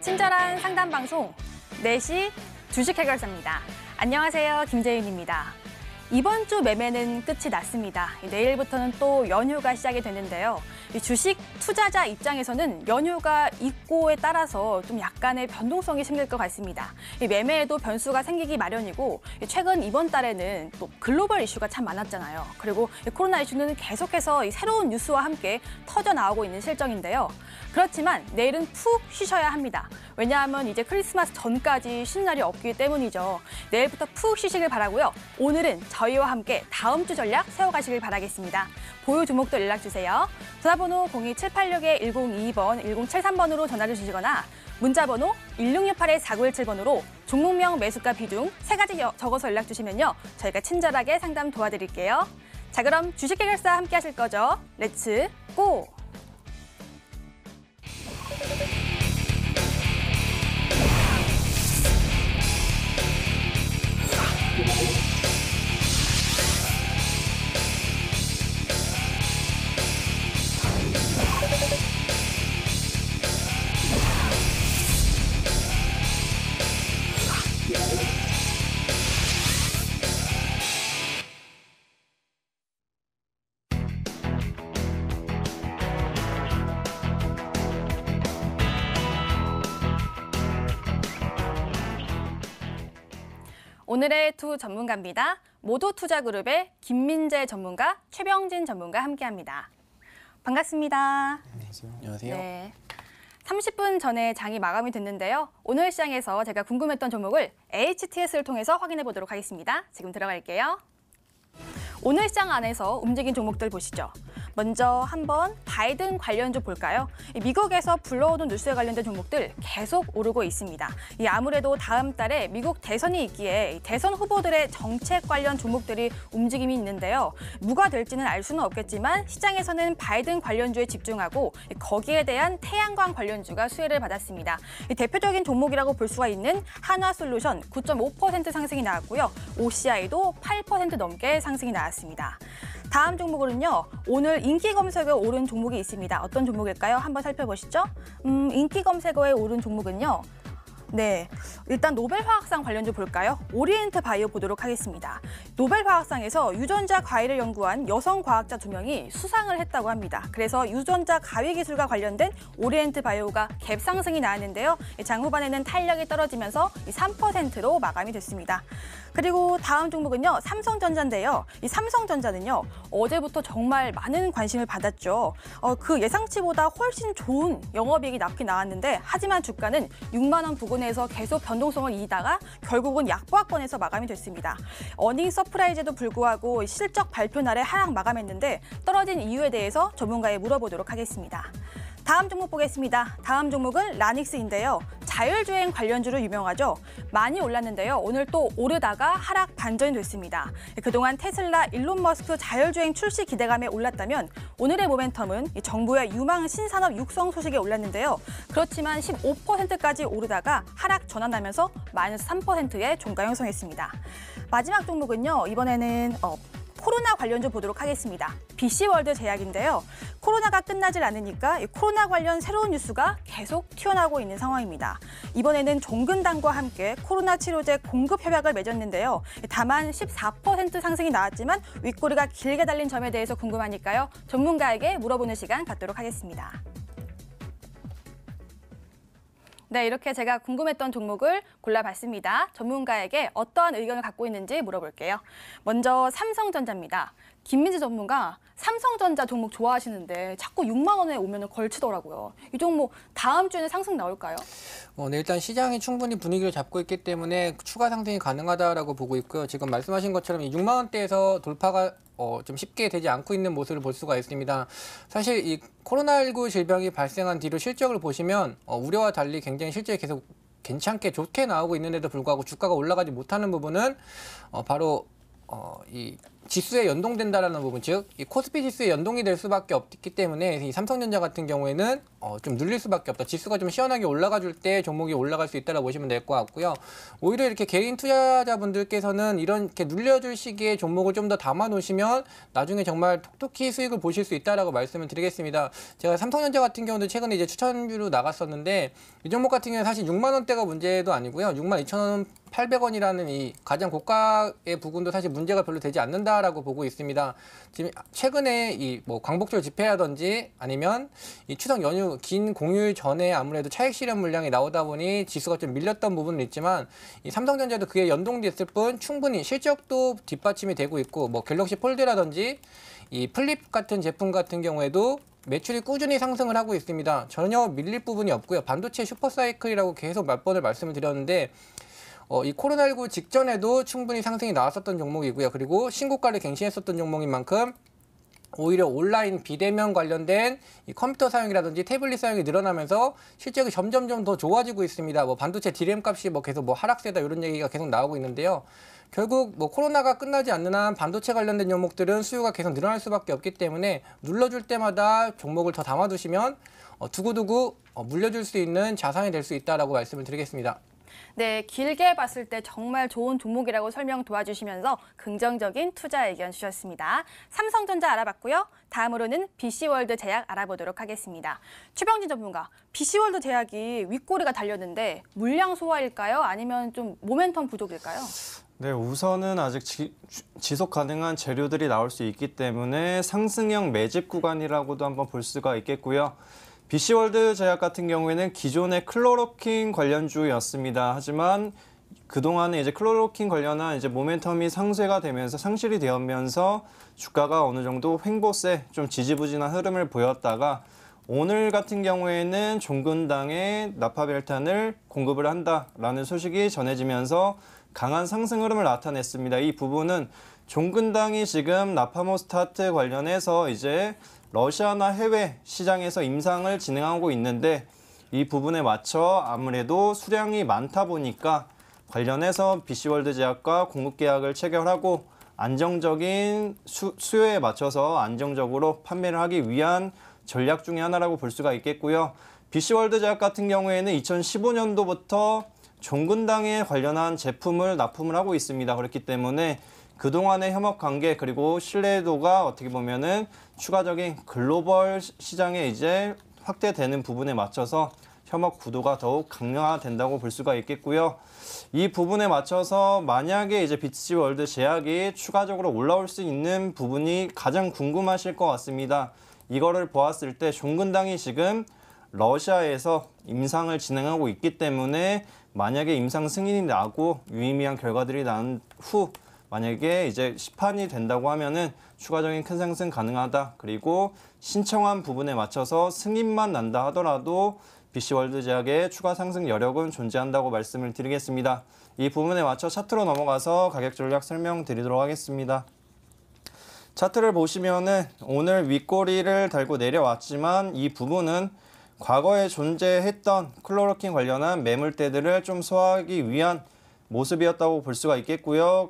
친절한 상담 방송 4시 주식 해결사입니다. 안녕하세요, 김재윤입니다. 이번 주 매매는 끝이 났습니다. 내일부터는 또 연휴가 시작이 되는데요. 주식 투자자 입장에서는 연휴가 있고에 따라서 좀 약간의 변동성이 생길 것 같습니다. 매매에도 변수가 생기기 마련이고 최근 이번 달에는 또 글로벌 이슈가 참 많았잖아요. 그리고 코로나 이슈는 계속해서 새로운 뉴스와 함께 터져 나오고 있는 실정인데요. 그렇지만 내일은 푹 쉬셔야 합니다. 왜냐하면 이제 크리스마스 전까지 쉬는 날이 없기 때문이죠. 내일부터 푹 쉬시길 바라고요. 오늘은 저희와 함께 다음 주 전략 세워가시길 바라겠습니다. 보유 종목도 연락주세요. 전화번호 02786-1022번, 1073번으로 전화를 주시거나 문자번호 1668-4917번으로 종목명, 매수가, 비중 3가지 적어서 연락 주시면요. 저희가 친절하게 상담 도와드릴게요. 자, 그럼 주식 해결사 함께 하실 거죠? 렛츠 고! 오늘의 두 전문가입니다. 모두투자그룹의 김민재 전문가, 최병진 전문가 함께합니다. 반갑습니다. 안녕하세요. 네. 30분 전에 장이 마감이 됐는데요. 오늘 시장에서 제가 궁금했던 종목을 HTS를 통해서 확인해 보도록 하겠습니다. 지금 들어갈게요. 오늘 시장 안에서 움직인 종목들 보시죠. 먼저 한번 바이든 관련주 볼까요? 미국에서 불러오는 뉴스에 관련된 종목들 계속 오르고 있습니다. 아무래도 다음 달에 미국 대선이 있기에 대선 후보들의 정책 관련 종목들이 움직임이 있는데요. 뭐가 될지는 알 수는 없겠지만 시장에서는 바이든 관련주에 집중하고 거기에 대한 태양광 관련주가 수혜를 받았습니다. 대표적인 종목이라고 볼 수가 있는 한화솔루션 9.5% 상승이 나왔고요. OCI도 8% 넘게 상승이 나왔습니다. 다음 종목으로는요. 오늘 인기 검색어에 오른 종목이 있습니다. 어떤 종목일까요? 한번 살펴보시죠. 인기 검색어에 오른 종목은요. 네, 일단 노벨화학상 관련주 볼까요? 오리엔트 바이오 보도록 하겠습니다. 노벨화학상에서 유전자 과위를 연구한 여성 과학자 2명이 수상을 했다고 합니다. 그래서 유전자 과위 기술과 관련된 오리엔트 바이오가 갭 상승이 나왔는데요. 장 후반에는 탄력이 떨어지면서 3%로 마감이 됐습니다. 그리고 다음 종목은요, 삼성전자인데요. 이 삼성전자는요, 어제부터 정말 많은 관심을 받았죠. 그 예상치보다 훨씬 좋은 영업이익이 나왔는데 하지만 주가는 6만 원 부근에서 계속 변동성을 이다가 결국은 약보합권에서 마감이 됐습니다. 어닝 서프라이즈에도 불구하고 실적 발표 날에 하락 마감했는데 떨어진 이유에 대해서 전문가에 물어보도록 하겠습니다. 다음 종목 보겠습니다. 다음 종목은 라닉스인데요. 자율주행 관련주로 유명하죠. 많이 올랐는데요. 오늘 또 오르다가 하락 반전이 됐습니다. 그동안 테슬라, 일론 머스크 자율주행 출시 기대감에 올랐다면 오늘의 모멘텀은 정부의 유망 신산업 육성 소식에 올랐는데요. 그렇지만 15%까지 오르다가 하락 전환하면서 마이너스 3%의 종가 형성했습니다. 마지막 종목은요. 이번에는 코로나 관련주 보도록 하겠습니다. BC월드 제약인데요. 코로나가 끝나질 않으니까 코로나 관련 새로운 뉴스가 계속 튀어나오고 있는 상황입니다. 이번에는 종근당과 함께 코로나 치료제 공급 협약을 맺었는데요. 다만 14% 상승이 나왔지만 윗꼬리가 길게 달린 점에 대해서 궁금하니까요. 전문가에게 물어보는 시간 갖도록 하겠습니다. 네, 이렇게 제가 궁금했던 종목을 골라봤습니다. 전문가에게 어떠한 의견을 갖고 있는지 물어볼게요. 먼저 삼성전자입니다. 김민재 전문가, 삼성전자 종목 좋아하시는데 자꾸 6만 원에 오면 걸치더라고요. 이 종목 다음 주에는 상승 나올까요? 네, 일단 시장이 충분히 분위기를 잡고 있기 때문에 추가 상승이 가능하다라고 보고 있고요. 지금 말씀하신 것처럼 이 6만 원대에서 돌파가 좀 쉽게 되지 않고 있는 모습을 볼 수가 있습니다. 사실 이 코로나19 질병이 발생한 뒤로 실적을 보시면 우려와 달리 굉장히 실적이 계속 괜찮게 좋게 나오고 있는데도 불구하고 주가가 올라가지 못하는 부분은 바로 이 지수에 연동된다라는 부분, 즉 이 코스피 지수에 연동이 될 수밖에 없기 때문에 이 삼성전자 같은 경우에는 좀 눌릴 수밖에 없다. 지수가 좀 시원하게 올라가 줄 때 종목이 올라갈 수 있다라고 보시면 될 것 같고요. 오히려 이렇게 개인 투자자분들께서는 이렇게 눌려줄 시기에 종목을 좀 더 담아 놓으시면 나중에 정말 톡톡히 수익을 보실 수 있다라고 말씀을 드리겠습니다. 제가 삼성전자 같은 경우도 최근에 이제 추천주로 나갔었는데 이 종목 같은 경우는 사실 6만 원대가 문제도 아니고요. 62,800원이라는 이 가장 고가의 부분도 사실 문제가 별로 되지 않는다라고 보고 있습니다. 지금 최근에 이 뭐 광복절 집회라든지 아니면 이 추석 연휴 긴 공휴일 전에 아무래도 차익 실현 물량이 나오다 보니 지수가 좀 밀렸던 부분은 있지만 이 삼성전자도 그에 연동됐을 뿐 충분히 실적도 뒷받침이 되고 있고 뭐 갤럭시 폴드라든지 이 플립 같은 제품 같은 경우에도 매출이 꾸준히 상승을 하고 있습니다. 전혀 밀릴 부분이 없고요. 반도체 슈퍼사이클이라고 계속 몇 번을 말씀을 드렸는데 이 코로나19 직전에도 충분히 상승이 나왔었던 종목이고요. 그리고 신고가를 갱신했었던 종목인 만큼 오히려 온라인 비대면 관련된 이 컴퓨터 사용이라든지 태블릿 사용이 늘어나면서 실적이 점점점 더 좋아지고 있습니다. 뭐 반도체 DRAM 값이 뭐 계속 뭐 하락세다 이런 얘기가 계속 나오고 있는데요. 결국 뭐 코로나가 끝나지 않는 한 반도체 관련된 종목들은 수요가 계속 늘어날 수밖에 없기 때문에 눌러줄 때마다 종목을 더 담아두시면 두고두고 물려줄 수 있는 자산이 될 수 있다라고 말씀을 드리겠습니다. 네, 길게 봤을 때 정말 좋은 종목이라고 설명 도와주시면서 긍정적인 투자 의견 주셨습니다. 삼성전자 알아봤고요. 다음으로는 BC월드 제약 알아보도록 하겠습니다. 최병진 전문가, BC월드 제약이 윗꼬리가 달렸는데 물량 소화일까요? 아니면 좀 모멘텀 부족일까요? 네, 우선은 아직 지속 가능한 재료들이 나올 수 있기 때문에 상승형 매집 구간이라고도 한번 볼 수가 있겠고요. BC월드 제약 같은 경우에는 기존의 클로로킨 관련주였습니다. 하지만 그동안에 이제 클로로킨 관련한 이제 모멘텀이 상쇄가 되면서 상실이 되면서 주가가 어느 정도 횡보세 좀 지지부진한 흐름을 보였다가 오늘 같은 경우에는 종근당에 나파벨탄을 공급을 한다라는 소식이 전해지면서 강한 상승 흐름을 나타냈습니다. 이 부분은 종근당이 지금 나파모스타트 관련해서 이제 러시아나 해외 시장에서 임상을 진행하고 있는데 이 부분에 맞춰 아무래도 수량이 많다 보니까 관련해서 BC월드 제약과 공급 계약을 체결하고 안정적인 수요에 맞춰서 안정적으로 판매를 하기 위한 전략 중에 하나라고 볼 수가 있겠고요. BC월드 제약 같은 경우에는 2015년도부터 종근당에 관련한 제품을 납품을 하고 있습니다. 그렇기 때문에 그동안의 협업 관계 그리고 신뢰도가 어떻게 보면은 추가적인 글로벌 시장에 이제 확대되는 부분에 맞춰서 협업 구도가 더욱 강화된다고 볼 수가 있겠고요. 이 부분에 맞춰서 만약에 이제 BC월드 제약이 추가적으로 올라올 수 있는 부분이 가장 궁금하실 것 같습니다. 이거를 보았을 때 종근당이 지금 러시아에서 임상을 진행하고 있기 때문에 만약에 임상 승인이 나고 유의미한 결과들이 난 후 만약에 이제 시판이 된다고 하면은 추가적인 큰 상승 가능하다. 그리고 신청한 부분에 맞춰서 승인만 난다 하더라도 BC월드 제약의 추가 상승 여력은 존재한다고 말씀을 드리겠습니다. 이 부분에 맞춰 차트로 넘어가서 가격 전략 설명드리도록 하겠습니다. 차트를 보시면은 오늘 윗꼬리를 달고 내려왔지만 이 부분은 과거에 존재했던 클로로킨 관련한 매물대들을 좀 소화하기 위한 모습이었다고 볼 수가 있겠고요.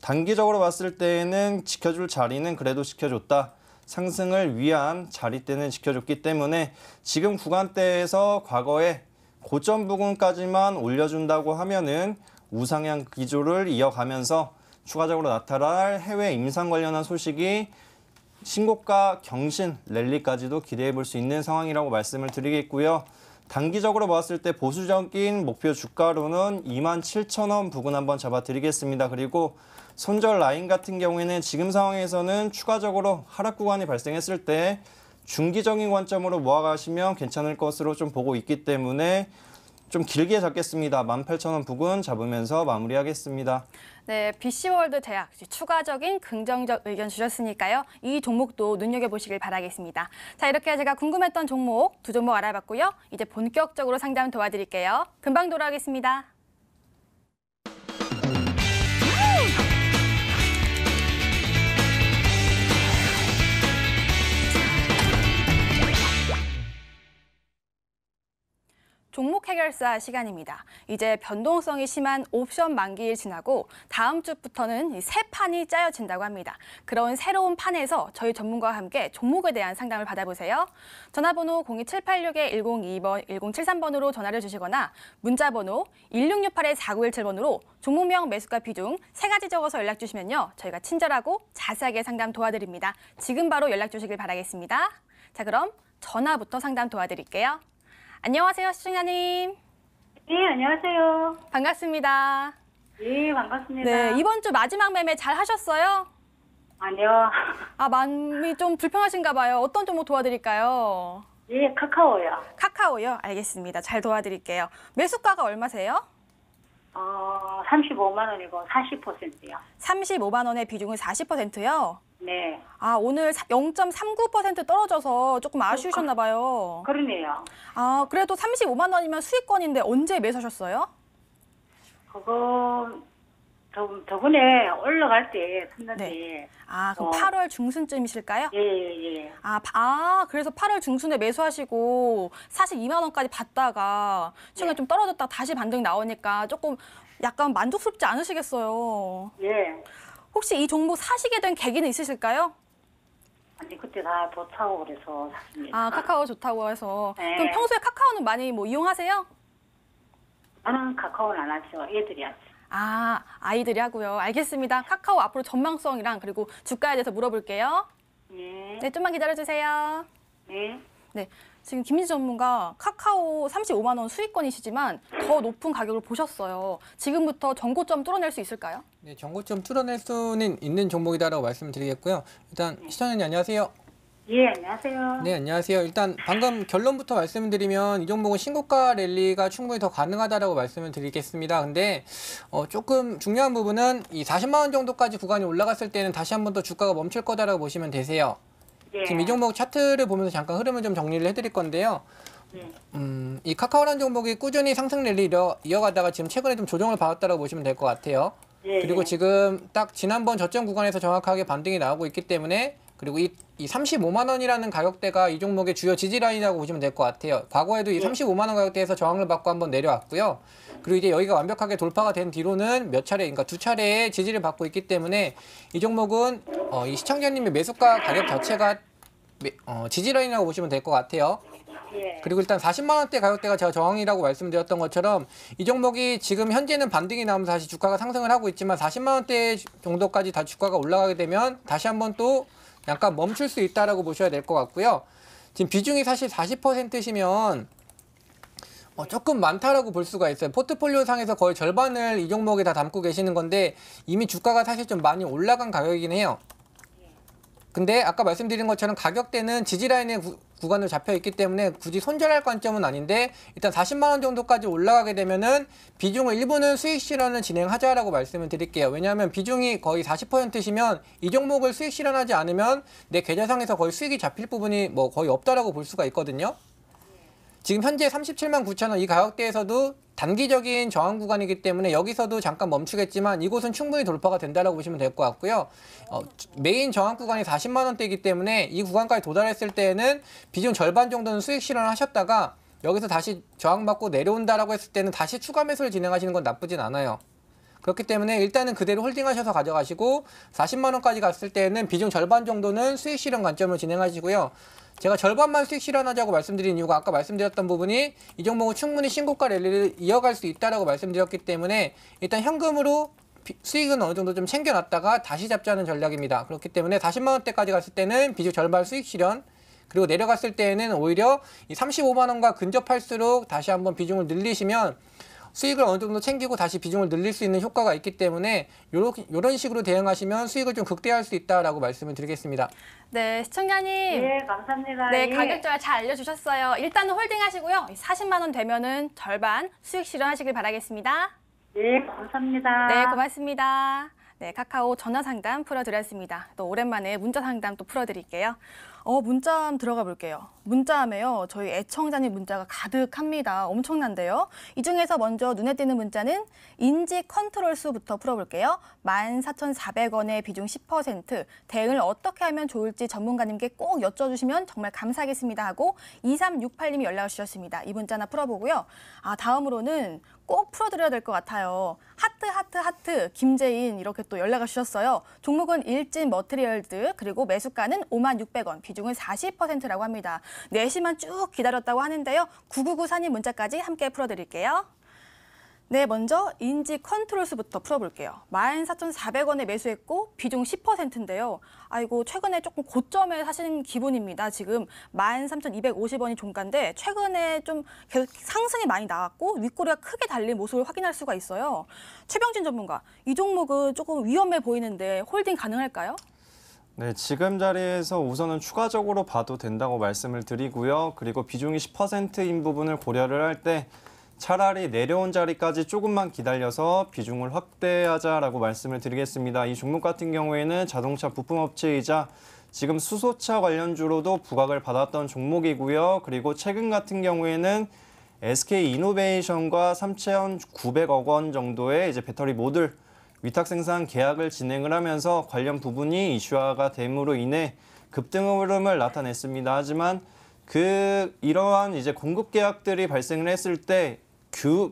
단기적으로 봤을 때에는 지켜줄 자리는 그래도 지켜줬다. 상승을 위한 자리대는 지켜줬기 때문에 지금 구간대에서 과거에 고점 부근까지만 올려준다고 하면은 우상향 기조를 이어가면서 추가적으로 나타날 해외 임상 관련한 소식이 신고가 경신 랠리까지도 기대해 볼 수 있는 상황이라고 말씀을 드리겠고요. 단기적으로 봤을 때 보수적인 목표 주가로는 27,000원 부근 한번 잡아드리겠습니다. 그리고 손절 라인 같은 경우에는 지금 상황에서는 추가적으로 하락 구간이 발생했을 때 중기적인 관점으로 모아가시면 괜찮을 것으로 좀 보고 있기 때문에 좀 길게 잡겠습니다. 18,000원 부근 잡으면서 마무리하겠습니다. 네, BC월드 제약 추가적인 긍정적 의견 주셨으니까요. 이 종목도 눈여겨보시길 바라겠습니다. 자, 이렇게 제가 궁금했던 종목 두 종목 알아봤고요. 이제 본격적으로 상담 도와드릴게요. 금방 돌아오겠습니다. 종목 해결사 시간입니다. 이제 변동성이 심한 옵션 만기일 지나고 다음 주부터는 이 새 판이 짜여진다고 합니다. 그런 새로운 판에서 저희 전문가와 함께 종목에 대한 상담을 받아보세요. 전화번호 02786-1022번, 1073번으로 전화를 주시거나 문자번호 1668-4917번으로 종목명, 매수가, 비중 3가지 적어서 연락 주시면요. 저희가 친절하고 자세하게 상담 도와드립니다. 지금 바로 연락 주시길 바라겠습니다. 자, 그럼 전화부터 상담 도와드릴게요. 안녕하세요, 시청자님. 네, 안녕하세요. 반갑습니다. 네, 반갑습니다. 네, 이번 주 마지막 매매 잘 하셨어요? 아니요. 아, 마음이 좀 불편하신가 봐요. 어떤 종목 도와드릴까요? 예, 카카오요. 카카오요? 알겠습니다. 잘 도와드릴게요. 매수가가 얼마세요? 35만 원이고 40%요. 35만 원의 비중은 40%요? 네, 아, 오늘 0.39% 떨어져서 조금 아쉬우셨나 봐요. 그러네요. 아, 그래도 35만 원이면 수익권인데 언제 매수하셨어요? 그거 저번에 올라갈 때 샀는데. 네. 아, 그럼 어. 8월 중순쯤이실까요? 예, 예, 예. 그래서 8월 중순에 매수하시고 사실 2만 원까지 받다가 최근에 네. 좀 떨어졌다 다시 반등 나오니까 조금 약간 만족스럽지 않으시겠어요. 예. 혹시 이 종목 사시게 된 계기는 있으실까요? 아니, 그때 다 좋다고 그래서 샀습니다. 아, 카카오 좋다고 해서. 네. 그럼 평소에 카카오는 많이 이용하세요? 나는 카카오는 안 하죠. 애들이 하죠. 아, 아이들이 하고요. 알겠습니다. 카카오 앞으로 전망성이랑 그리고 주가에 대해서 물어볼게요. 예. 네, 좀만 기다려주세요. 네. 네, 지금 김민지 전문가 카카오 35만 원 수익권이시지만 더 높은 가격을 보셨어요. 지금부터 전고점 뚫어낼 수 있을까요? 네, 정고점 뚫어낼 수는 있는 종목이다라고 말씀드리겠고요. 일단 시청자님 안녕하세요. 예, 안녕하세요. 네, 안녕하세요. 일단 방금 결론부터 말씀드리면 이 종목은 신고가 랠리가 충분히 더 가능하다라고 말씀을 드리겠습니다. 근데 조금 중요한 부분은 이 40만 원 정도까지 구간이 올라갔을 때는 다시 한 번 더 주가가 멈출 거다라고 보시면 되세요. 예. 지금 이 종목 차트를 보면서 잠깐 흐름을 좀 정리를 해드릴 건데요. 예. 이 카카오라는 종목이 꾸준히 상승 랠리 이어가다가 지금 최근에 좀 조정을 받았다고 보시면 될 것 같아요. 예. 그리고 지금 딱 지난번 저점 구간에서 정확하게 반등이 나오고 있기 때문에 그리고 이 35만 원이라는 가격대가 이 종목의 주요 지지 라인이라고 보시면 될 것 같아요. 과거에도 이 35만 원 가격대에서 저항을 받고 한번 내려왔고요. 그리고 이제 여기가 완벽하게 돌파가 된 뒤로는 몇 차례, 그러니까 2차례의 지지를 받고 있기 때문에 이 종목은 이 시청자님의 매수가 가격 자체가 지지 라인이라고 보시면 될 것 같아요. 예. 그리고 일단 40만 원대 가격대가 제가 저항이라고 말씀드렸던 것처럼 이 종목이 지금 현재는 반등이 나오면서 다시 주가가 상승을 하고 있지만 40만 원대 정도까지 다 주가가 올라가게 되면 다시 한번 또 약간 멈출 수 있다라고 보셔야 될 것 같고요. 지금 비중이 사실 40%시면 조금 많다라고 볼 수가 있어요. 포트폴리오 상에서 거의 절반을 이 종목에 다 담고 계시는 건데 이미 주가가 사실 좀 많이 올라간 가격이긴 해요. 근데 아까 말씀드린 것처럼 가격대는 지지라인의 구간으로 잡혀 있기 때문에 굳이 손절할 관점은 아닌데 일단 40만 원 정도까지 올라가게 되면은 비중을 일부는 수익 실현을 진행하자라고 말씀을 드릴게요. 왜냐하면 비중이 거의 40%시면 이 종목을 수익 실현하지 않으면 내 계좌상에서 거의 수익이 잡힐 부분이 거의 없다라고 볼 수가 있거든요. 지금 현재 37만 9천 원 이 가격대에서도 단기적인 저항 구간이기 때문에 여기서도 잠깐 멈추겠지만 이곳은 충분히 돌파가 된다라고 보시면 될 것 같고요. 메인 저항 구간이 40만 원대이기 때문에 이 구간까지 도달했을 때에는 비중 절반 정도는 수익 실현을 하셨다가 여기서 다시 저항받고 내려온다라고 했을 때는 다시 추가 매수를 진행하시는 건 나쁘진 않아요. 그렇기 때문에 일단은 그대로 홀딩하셔서 가져가시고 40만 원까지 갔을 때는 비중 절반 정도는 수익 실현 관점으로 진행하시고요. 제가 절반만 수익 실현하자고 말씀드린 이유가 아까 말씀드렸던 부분이 이 종목은 충분히 신고가 랠리를 이어갈 수 있다라고 말씀드렸기 때문에 일단 현금으로 수익은 어느 정도 좀 챙겨놨다가 다시 잡자는 전략입니다. 그렇기 때문에 40만 원대까지 갔을 때는 비중 절반 수익 실현, 그리고 내려갔을 때는 오히려 이 35만 원과 근접할수록 다시 한번 비중을 늘리시면 수익을 어느 정도 챙기고 다시 비중을 늘릴 수 있는 효과가 있기 때문에 이런 식으로 대응하시면 수익을 좀 극대화할 수 있다라고 말씀을 드리겠습니다. 네, 시청자님. 예, 감사합니다. 네, 예. 가격대가 잘 알려주셨어요. 일단은 홀딩하시고요. 40만 원 되면은 절반 수익 실현하시길 바라겠습니다. 예, 감사합니다. 네, 고맙습니다. 네, 카카오 전화 상담 풀어드렸습니다. 또 오랜만에 문자 상담 또 풀어드릴게요. 문자함 들어가 볼게요. 문자함에요. 저희 애청자님 문자가 가득합니다. 엄청난데요. 이 중에서 먼저 눈에 띄는 문자는 인지 컨트롤 수부터 풀어볼게요. 14,400원의 비중 10%. 대응을 어떻게 하면 좋을지 전문가님께 꼭 여쭤주시면 정말 감사하겠습니다 하고 2368님이 연락을 주셨습니다. 이 문자 하나 풀어보고요. 다음으로는 꼭 풀어드려야 될 것 같아요. 하트 김재인 이렇게 또 연락을 주셨어요. 종목은 일진 머트리얼드 그리고 매수가는 56,600원 비중은 40%라고 합니다. 4시만 쭉 기다렸다고 하는데요. 9994님 문자까지 함께 풀어드릴게요. 네, 먼저 인지 컨트롤스부터 풀어볼게요. 14,400원에 매수했고 비중 10%인데요. 아이고 최근에 조금 고점에 사신 기분입니다. 지금 13,250원이 종가인데 최근에 좀 계속 상승이 많이 나왔고 윗꼬리가 크게 달린 모습을 확인할 수가 있어요. 최병진 전문가, 이 종목은 조금 위험해 보이는데 홀딩 가능할까요? 네, 지금 자리에서 우선은 추가적으로 봐도 된다고 말씀을 드리고요. 그리고 비중이 10%인 부분을 고려를 할 때 차라리 내려온 자리까지 조금만 기다려서 비중을 확대하자라고 말씀을 드리겠습니다. 이 종목 같은 경우에는 자동차 부품업체이자 지금 수소차 관련주로도 부각을 받았던 종목이고요. 그리고 최근 같은 경우에는 SK이노베이션과 3,900억 원 정도의 이제 배터리 모듈 위탁 생산 계약을 진행을 하면서 관련 부분이 이슈화가 됨으로 인해 급등 흐름을 나타냈습니다. 하지만 이러한 이제 공급 계약들이 발생을 했을 때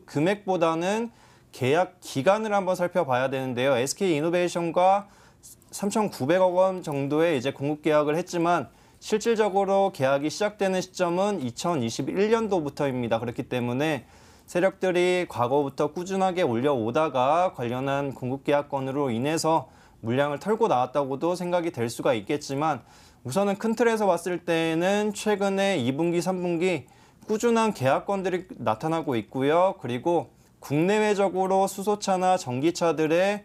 금액보다는 계약 기간을 한번 살펴봐야 되는데요. SK이노베이션과 3,900억 원 정도의 이제 공급 계약을 했지만 실질적으로 계약이 시작되는 시점은 2021년도부터입니다. 그렇기 때문에 세력들이 과거부터 꾸준하게 올려오다가 관련한 공급 계약 건으로 인해서 물량을 털고 나왔다고도 생각이 될 수가 있겠지만 우선은 큰 틀에서 봤을 때는 최근에 2분기, 3분기 꾸준한 계약건들이 나타나고 있고요. 그리고 국내외적으로 수소차나 전기차들의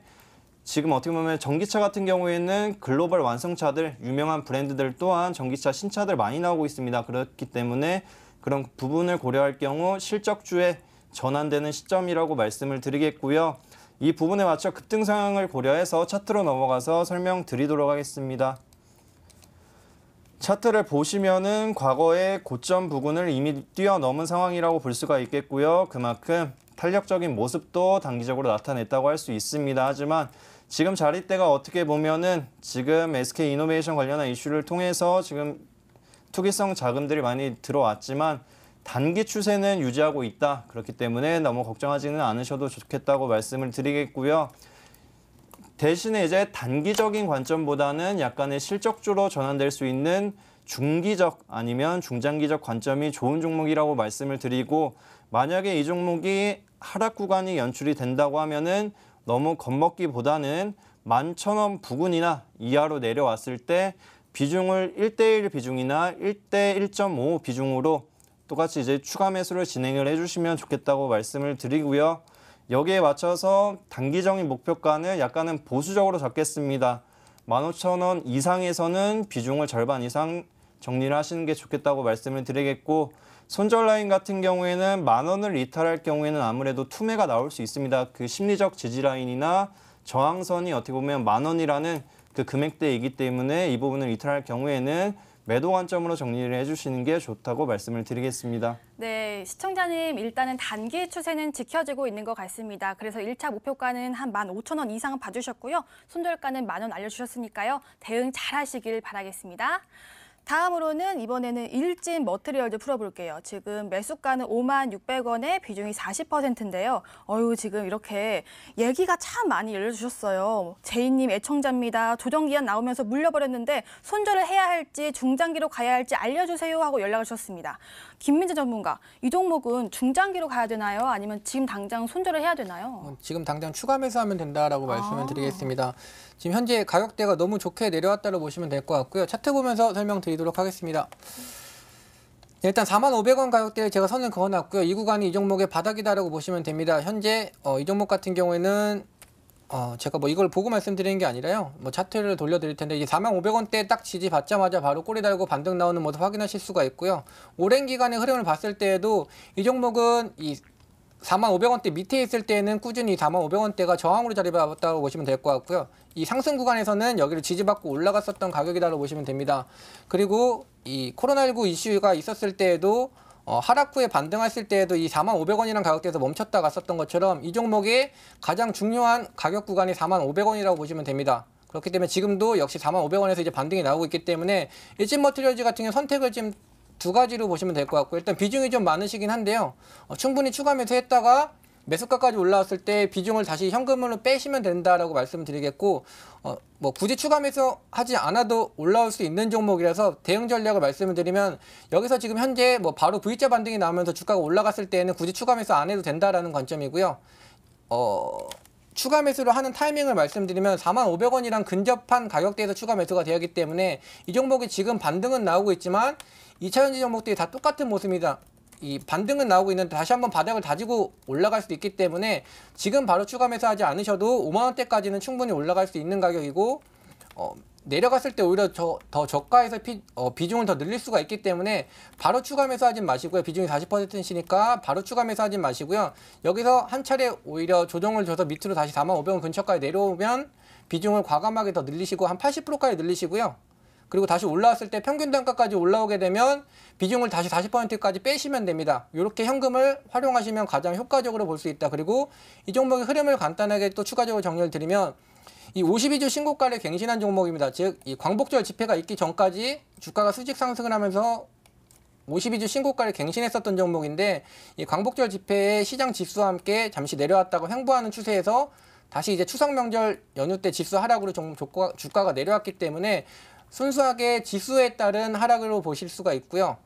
지금 어떻게 보면 전기차 같은 경우에는 글로벌 완성차들, 유명한 브랜드들 또한 전기차 신차들 많이 나오고 있습니다. 그렇기 때문에 그런 부분을 고려할 경우 실적주에 전환되는 시점이라고 말씀을 드리겠고요. 이 부분에 맞춰 급등 상황을 고려해서 차트로 넘어가서 설명드리도록 하겠습니다. 차트를 보시면은 과거의 고점 부근을 이미 뛰어넘은 상황이라고 볼 수가 있겠고요. 그만큼 탄력적인 모습도 단기적으로 나타냈다고 할 수 있습니다. 하지만 지금 자리대가 어떻게 보면은 지금 SK이노베이션 관련한 이슈를 통해서 지금 투기성 자금들이 많이 들어왔지만 단기 추세는 유지하고 있다. 그렇기 때문에 너무 걱정하지는 않으셔도 좋겠다고 말씀을 드리겠고요. 대신에 이제 단기적인 관점보다는 약간의 실적주로 전환될 수 있는 중기적 아니면 중장기적 관점이 좋은 종목이라고 말씀을 드리고 만약에 이 종목이 하락 구간이 연출이 된다고 하면은 너무 겁먹기보다는 11,000원 부근이나 이하로 내려왔을 때 비중을 1대1 비중이나 1대 1.5 비중으로 똑같이 이제 추가 매수를 진행을 해주시면 좋겠다고 말씀을 드리고요. 여기에 맞춰서 단기적인 목표가는 약간은 보수적으로 잡겠습니다. 15,000원 이상에서는 비중을 절반 이상 정리를 하시는 게 좋겠다고 말씀을 드리겠고 손절 라인 같은 경우에는 10,000원을 이탈할 경우에는 아무래도 투매가 나올 수 있습니다. 그 심리적 지지 라인이나 저항선이 어떻게 보면 10,000원이라는 그 금액대이기 때문에 이 부분을 이탈할 경우에는 매도 관점으로 정리를 해주시는 게 좋다고 말씀을 드리겠습니다. 네, 시청자님 일단은 단기 추세는 지켜지고 있는 것 같습니다. 그래서 1차 목표가는 한 15,000원 이상 봐주셨고요. 손절가는 10,000원 알려주셨으니까요. 대응 잘 하시길 바라겠습니다. 다음으로는 이번에는 일진 머트리얼즈 풀어볼게요. 지금 매수가는 56,600원에 비중이 40%인데요. 지금 이렇게 얘기가 참 많이 알려주셨어요. 제이님 애청자입니다. 조정기한 나오면서 물려버렸는데 손절을 해야 할지 중장기로 가야 할지 알려주세요 하고 연락을 주셨습니다. 김민재 전문가, 이 종목은 중장기로 가야 되나요? 아니면 지금 당장 손절을 해야 되나요? 지금 당장 추가 매수하면 된다라고 말씀을 드리겠습니다. 지금 현재 가격대가 너무 좋게 내려왔다고 보시면 될 것 같고요. 차트 보면서 설명드리도록 하겠습니다. 일단 45,000원 가격대에 제가 선을 그어놨고요. 이 구간이 이 종목의 바닥이다라고 보시면 됩니다. 현재 이 종목 같은 경우에는 제가 이걸 보고 말씀드리는 게 아니라요. 차트를 돌려드릴 텐데 이제 45,000원대 딱 지지 받자마자 바로 꼬리 달고 반등 나오는 모습 확인하실 수가 있고요. 오랜 기간의 흐름을 봤을 때에도 이 종목은 이 45,500원대 밑에 있을 때는 꾸준히 45,500원대가 저항으로 자리잡았다고 보시면 될 것 같고요. 이 상승 구간에서는 여기를 지지받고 올라갔었던 가격이다라고 보시면 됩니다. 그리고 이 코로나19 이슈가 있었을 때에도 하락 후에 반등했을 때에도 이 45,500원이라는 가격대에서 멈췄다 갔었던 것처럼 이 종목의 가장 중요한 가격 구간이 45,500원이라고 보시면 됩니다. 그렇기 때문에 지금도 역시 45,500원에서 이제 반등이 나오고 있기 때문에 일진머티리얼즈 같은 경우 선택을 지금 두 가지로 보시면 될 것 같고, 일단 비중이 좀 많으시긴 한데요. 충분히 추가 매수했다가 매수가까지 올라왔을 때 비중을 다시 현금으로 빼시면 된다라고 말씀드리겠고, 뭐 굳이 추가 매수하지 않아도 올라올 수 있는 종목이라서 대응 전략을 말씀을 드리면, 여기서 지금 현재 뭐 바로 V자 반등이 나오면서 주가가 올라갔을 때는 굳이 추가 매수 안 해도 된다라는 관점이고요. 추가 매수를 하는 타이밍을 말씀드리면 45,500원이랑 근접한 가격대에서 추가 매수가 되었기 때문에 이 종목이 지금 반등은 나오고 있지만 2차전지 종목들이 다 똑같은 모습입니다. 이 반등은 나오고 있는데 다시 한번 바닥을 다지고 올라갈 수도 있기 때문에 지금 바로 추가 매수하지 않으셔도 5만 원대까지는 충분히 올라갈 수 있는 가격이고, 내려갔을 때 오히려 더 저가에서 비중을 더 늘릴 수가 있기 때문에 바로 추가 매수하지 마시고요. 비중이 40%이니까 바로 추가 매수하지 마시고요. 여기서 한 차례 오히려 조정을 줘서 밑으로 다시 45,500원 근처까지 내려오면 비중을 과감하게 더 늘리시고 한 80%까지 늘리시고요. 그리고 다시 올라왔을 때 평균 단가까지 올라오게 되면 비중을 다시 40%까지 빼시면 됩니다. 이렇게 현금을 활용하시면 가장 효과적으로 볼 수 있다. 그리고 이 종목의 흐름을 간단하게 또 추가적으로 정리를 드리면, 이 52주 신고가를 갱신한 종목입니다. 즉, 이 광복절 집회가 있기 전까지 주가가 수직 상승을 하면서 52주 신고가를 갱신했었던 종목인데, 이 광복절 집회의 시장 지수와 함께 잠시 내려왔다고 횡보하는 추세에서 다시 이제 추석 명절 연휴 때 지수 하락으로 주가가 내려왔기 때문에 순수하게 지수에 따른 하락으로 보실 수가 있고요.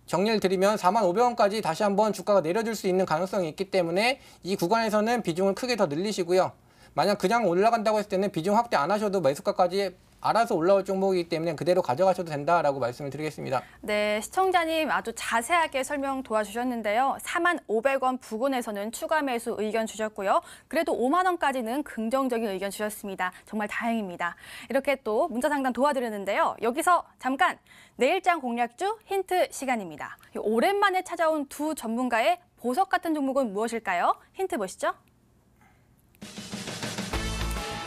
정리를 드리면 45,500원까지 다시 한번 주가가 내려줄 수 있는 가능성이 있기 때문에 이 구간에서는 비중을 크게 더 늘리시고요. 만약 그냥 올라간다고 했을 때는 비중 확대 안 하셔도 매수가까지 알아서 올라올 종목이기 때문에 그대로 가져가셔도 된다라고 말씀을 드리겠습니다. 네, 시청자님 아주 자세하게 설명 도와주셨는데요. 45,500원 부근에서는 추가 매수 의견 주셨고요. 그래도 5만 원까지는 긍정적인 의견 주셨습니다. 정말 다행입니다. 이렇게 또 문자 상담 도와드렸는데요. 여기서 잠깐 내일장 공략주 힌트 시간입니다. 오랜만에 찾아온 두 전문가의 보석 같은 종목은 무엇일까요? 힌트 보시죠.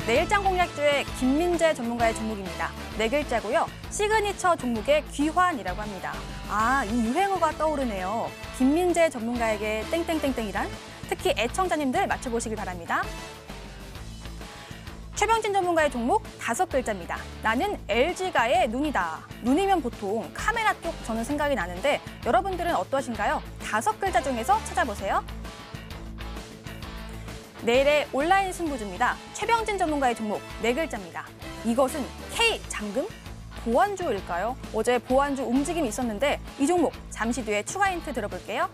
내일장 공략주의 김민재 전문가의 종목입니다. 네 글자고요. 시그니처 종목의 귀환이라고 합니다. 아, 이 유행어가 떠오르네요. 김민재 전문가에게 땡땡땡땡이란? 특히 애청자님들 맞춰보시길 바랍니다. 최병진 전문가의 종목 5글자입니다. 나는 LG가의 눈이다. 눈이면 보통 카메라 쪽 저는 생각이 나는데 여러분들은 어떠신가요? 5글자 중에서 찾아보세요. 내일의 온라인 승부주입니다. 최병진 전문가의 종목 4글자입니다. 이것은 K장금? 보안주일까요? 어제 보안주 움직임이 있었는데 이 종목 잠시 뒤에 추가 힌트 들어볼게요.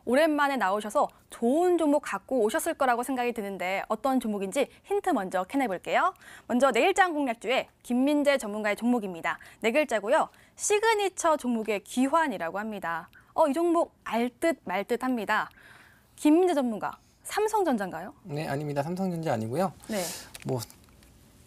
오랜만에 나오셔서 좋은 종목 갖고 오셨을 거라고 생각이 드는데 어떤 종목인지 힌트 먼저 캐내볼게요. 먼저 내일장 공략주의 김민재 전문가의 종목입니다. 4글자고요. 시그니처 종목의 귀환이라고 합니다. 이 종목 알 듯 말 듯 합니다. 김민재 전문가, 삼성전자인가요? 네, 아닙니다. 삼성전자 아니고요. 네. 뭐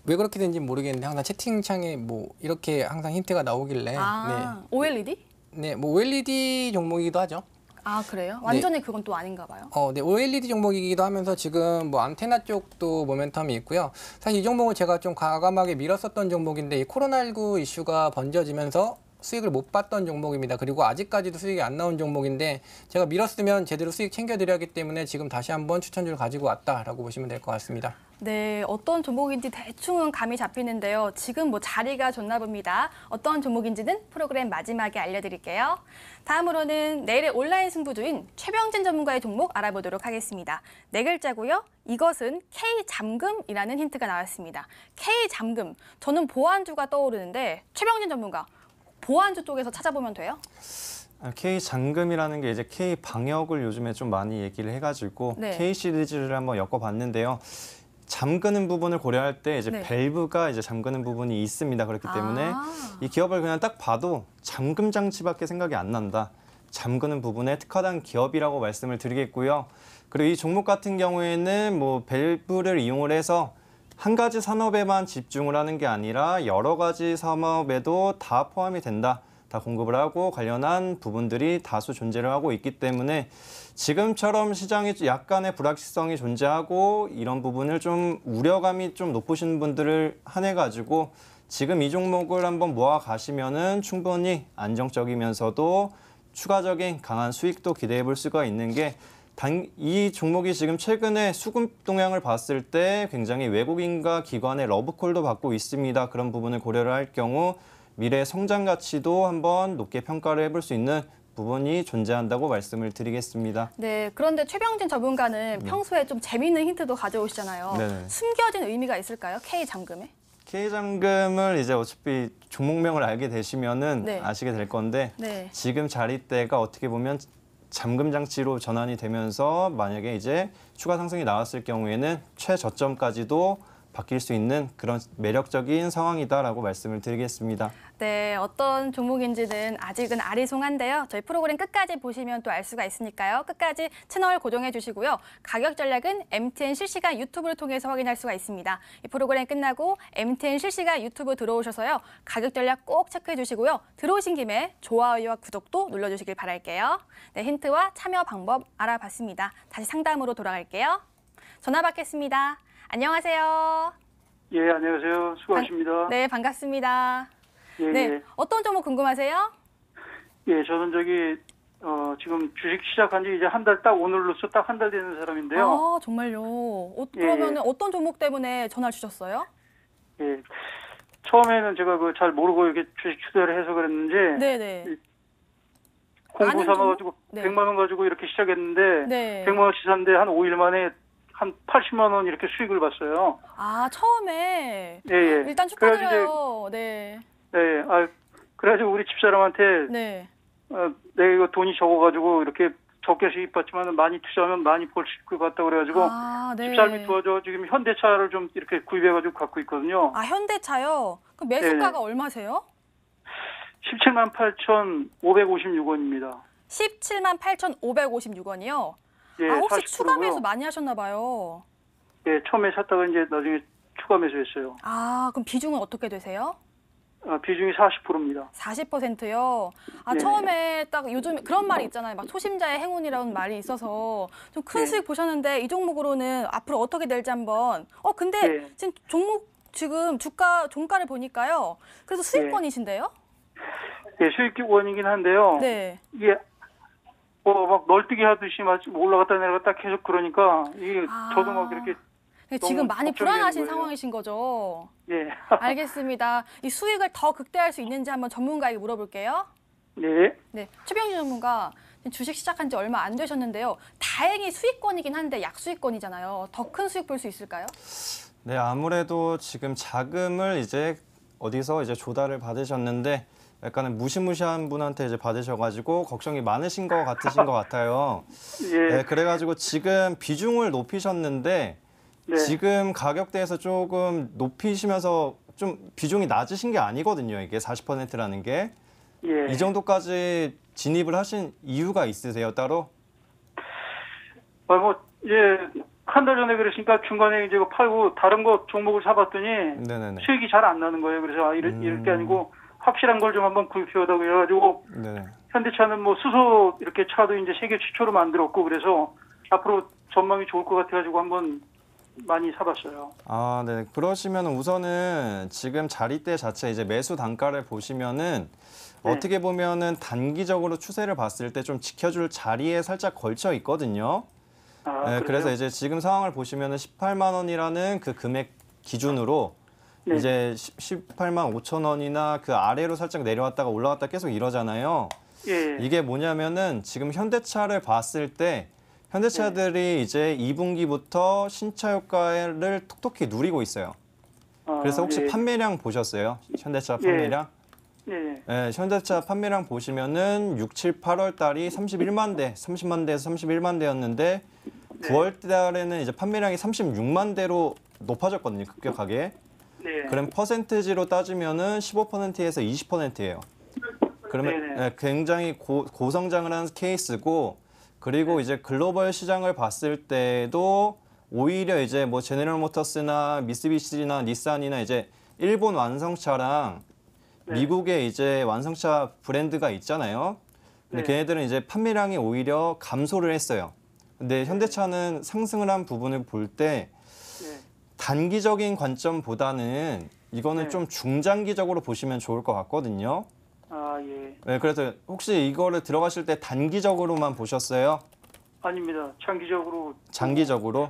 왜 그렇게 된지 모르겠는데 항상 채팅창에 뭐 이렇게 항상 힌트가 나오길래. 아, OLED? 네, 뭐 OLED 종목이기도 하죠. 아, 그래요? 완전히 그건 또 아닌가 봐요. 네, OLED 종목이기도 하면서 지금 뭐 안테나 쪽도 모멘텀이 있고요. 사실 이 종목은 제가 좀 과감하게 밀었었던 종목인데 이 코로나19 이슈가 번져지면서 수익을 못 봤던 종목입니다. 그리고 아직까지도 수익이 안 나온 종목인데 제가 밀었으면 제대로 수익 챙겨드려야기 때문에 지금 다시 한번 추천주를 가지고 왔다라고 보시면 될 것 같습니다. 네, 어떤 종목인지 대충은 감이 잡히는데요. 지금 뭐 자리가 좋나 봅니다. 어떤 종목인지는 프로그램 마지막에 알려드릴게요. 다음으로는 내일의 온라인 승부주인 최병진 전문가의 종목 알아보도록 하겠습니다. 4글자고요. 이것은 K잠금이라는 힌트가 나왔습니다. K잠금, 저는 보안주가 떠오르는데 최병진 전문가, 보안주 쪽에서 찾아보면 돼요? K장금이라는 게 이제 K방역을 요즘에 좀 많이 얘기를 해가지고 네. K 시리즈를 한번 엮어봤는데요. 잠그는 부분을 고려할 때 이제 네. 밸브가 이제 잠그는 부분이 있습니다. 그렇기 때문에 이 기업을 그냥 딱 봐도 잠금 장치밖에 생각이 안 난다. 잠그는 부분에 특화된 기업이라고 말씀을 드리겠고요. 그리고 이 종목 같은 경우에는 뭐 밸브를 이용을 해서 한 가지 산업에만 집중을 하는 게 아니라 여러 가지 산업에도 다 포함이 된다. 다 공급을 하고 관련한 부분들이 다수 존재를 하고 있기 때문에 지금처럼 시장이 약간의 불확실성이 존재하고 이런 부분을 좀 우려감이 좀 높으신 분들을 한해 가지고 지금 이 종목을 한번 모아 가시면은 충분히 안정적이면서도 추가적인 강한 수익도 기대해 볼 수가 있는 게 이 종목이 지금 최근에 수급 동향을 봤을 때 굉장히 외국인과 기관의 러브콜도 받고 있습니다. 그런 부분을 고려를 할 경우 미래 성장 가치도 한번 높게 평가를 해볼 수 있는 부분이 존재한다고 말씀을 드리겠습니다. 네, 그런데 최병진 전문가는 네. 평소에 좀 재미있는 힌트도 가져오시잖아요. 네네. 숨겨진 의미가 있을까요? K잠금에? K잠금을 이제 어차피 종목명을 알게 되시면은 네. 아시게 될 건데 네. 지금 자리대가 어떻게 보면 잠금 장치로 전환이 되면서 만약에 이제 추가 상승이 나왔을 경우에는 최저점까지도 바뀔 수 있는 그런 매력적인 상황이다라고 말씀을 드리겠습니다. 네, 어떤 종목인지는 아직은 아리송한데요. 저희 프로그램 끝까지 보시면 또 알 수가 있으니까요. 끝까지 채널 고정해 주시고요. 가격 전략은 MTN 실시간 유튜브를 통해서 확인할 수가 있습니다. 이 프로그램 끝나고 MTN 실시간 유튜브 들어오셔서요. 가격 전략 꼭 체크해 주시고요. 들어오신 김에 좋아요와 구독도 눌러주시길 바랄게요. 네, 힌트와 참여 방법 알아봤습니다. 다시 상담으로 돌아갈게요. 전화 받겠습니다. 안녕하세요. 예, 안녕하세요. 수고하십니다. 네, 반갑습니다. 예, 네, 예. 어떤 종목 궁금하세요? 예, 저는 지금 주식 시작한 지 이제 한 달 딱 오늘로써 딱 한 달 되는 사람인데요. 아, 정말요? 그러면 예. 어떤 종목 때문에 전화를 주셨어요? 예. 처음에는 제가 잘 모르고 이렇게 주식 투자를 해서 그랬는지 네네. 공부 아는 삼아가지고 종목? 네. 100만 원 가지고 이렇게 시작했는데 네. 100만 원치 샀는데 한 5일 만에 한 80만 원 이렇게 수익을 봤어요. 아, 처음에. 예, 예. 일단 축하드려요. 네. 예, 예. 그래가지고 우리 집사람한테 네. 내가 이거 돈이 적어가지고 이렇게 적게 수익 받지만 많이 투자하면 많이 벌 수 있을 것 같다 그래가지고 아, 네. 집사람이 도와줘 지금 현대차를 좀 이렇게 구입해가지고 갖고 있거든요. 아, 현대차요? 그럼 매수가가 얼마세요? 17만 8,556원입니다. 17만 8,556원이요? 예, 아, 혹시 40%고요. 추가 매수 많이 하셨나 봐요. 예, 처음에 샀다가 이제 나중에 추가 매수했어요. 아, 그럼 비중은 어떻게 되세요? 비중이 40%입니다. 40%요. 아, 네. 처음에 딱 요즘 그런 말이 있잖아요. 막 초심자의 행운이라는 말이 있어서 좀 큰 네. 수익 보셨는데 이 종목으로는 앞으로 어떻게 될지 한번. 근데 네. 지금 종목 지금 종가를 보니까요. 그래도 수익권이신데요? 예, 수익원이긴 한데요. 네. 이게 막 널뛰기 하듯이 막 올라갔다 내려갔다 계속 그러니까 이게 아. 저도 막 이렇게 지금 너무 많이 걱정되는 불안하신 거예요. 상황이신 거죠? 예. 알겠습니다. 이 수익을 더 극대화할 수 있는지 한번 전문가에게 물어볼게요. 네. 네, 최병준 전문가 주식 시작한 지 얼마 안 되셨는데요. 다행히 수익권이긴 한데 약수익권이잖아요. 더 큰 수익 볼 수 있을까요? 네, 아무래도 지금 자금을 이제 어디서 이제 조달을 받으셨는데 약간은 무시무시한 분한테 이제 받으셔가지고 걱정이 많으신 것 같으신 것 같아요. 예. 네, 그래가지고 지금 비중을 높이셨는데 네. 지금 가격대에서 조금 높이시면서 좀 비중이 낮으신 게 아니거든요. 이게 40%라는 게. 예. 이 정도까지 진입을 하신 이유가 있으세요, 따로? 한 달 전에 그러시니까 중간에 이제 팔고 다른 거 종목을 사봤더니 네네네. 수익이 잘 안 나는 거예요. 그래서 이럴 게 아니고 확실한 걸 좀 한번 구입해오다고 해가지고 네네. 현대차는 뭐 수소 이렇게 차도 이제 세계 최초로 만들었고 그래서 앞으로 전망이 좋을 것 같아가지고 한번 많이 사봤어요. 아, 네. 그러시면 우선은 지금 자리대 자체 이제 매수 단가를 보시면은 네. 어떻게 보면은 단기적으로 추세를 봤을 때 좀 지켜줄 자리에 살짝 걸쳐 있거든요. 네, 그래요? 그래서 이제 지금 상황을 보시면은 18만 원이라는 그 금액 기준으로 네. 이제 18만 5천 원이나 그 아래로 살짝 내려왔다가 올라왔다 계속 이러잖아요. 예. 이게 뭐냐면은 지금 현대차를 봤을 때 현대차들이 이제 2분기부터 신차 효과를 톡톡히 누리고 있어요. 그래서 혹시 예. 판매량 보셨어요? 현대차 예. 판매량? 예. 네, 현대차 판매량 보시면은 6, 7, 8월 달이 31만 대, 30만 대에서 31만 대였는데 9월 달에는 이제 판매량이 36만 대로 높아졌거든요, 급격하게. 네. 그럼 퍼센티지로 따지면은 15%에서 20%예요. 그러면 네네. 네, 굉장히 고성장을 한 케이스고, 그리고 이제 글로벌 시장을 봤을 때도 오히려 이제 뭐 제네럴 모터스나 미쓰비시나 닛산이나 이제 일본 완성차랑 미국의 이제 완성차 브랜드가 있잖아요. 근데 네. 걔네들은 이제 판매량이 오히려 감소를 했어요. 근데 현대차는 상승을 한 부분을 볼 때 네. 단기적인 관점보다는 이거는 네. 좀 중장기적으로 보시면 좋을 것 같거든요. 아, 예. 네, 그래서 혹시 이거를 들어가실 때 단기적으로만 보셨어요? 아닙니다. 장기적으로. 장기적으로?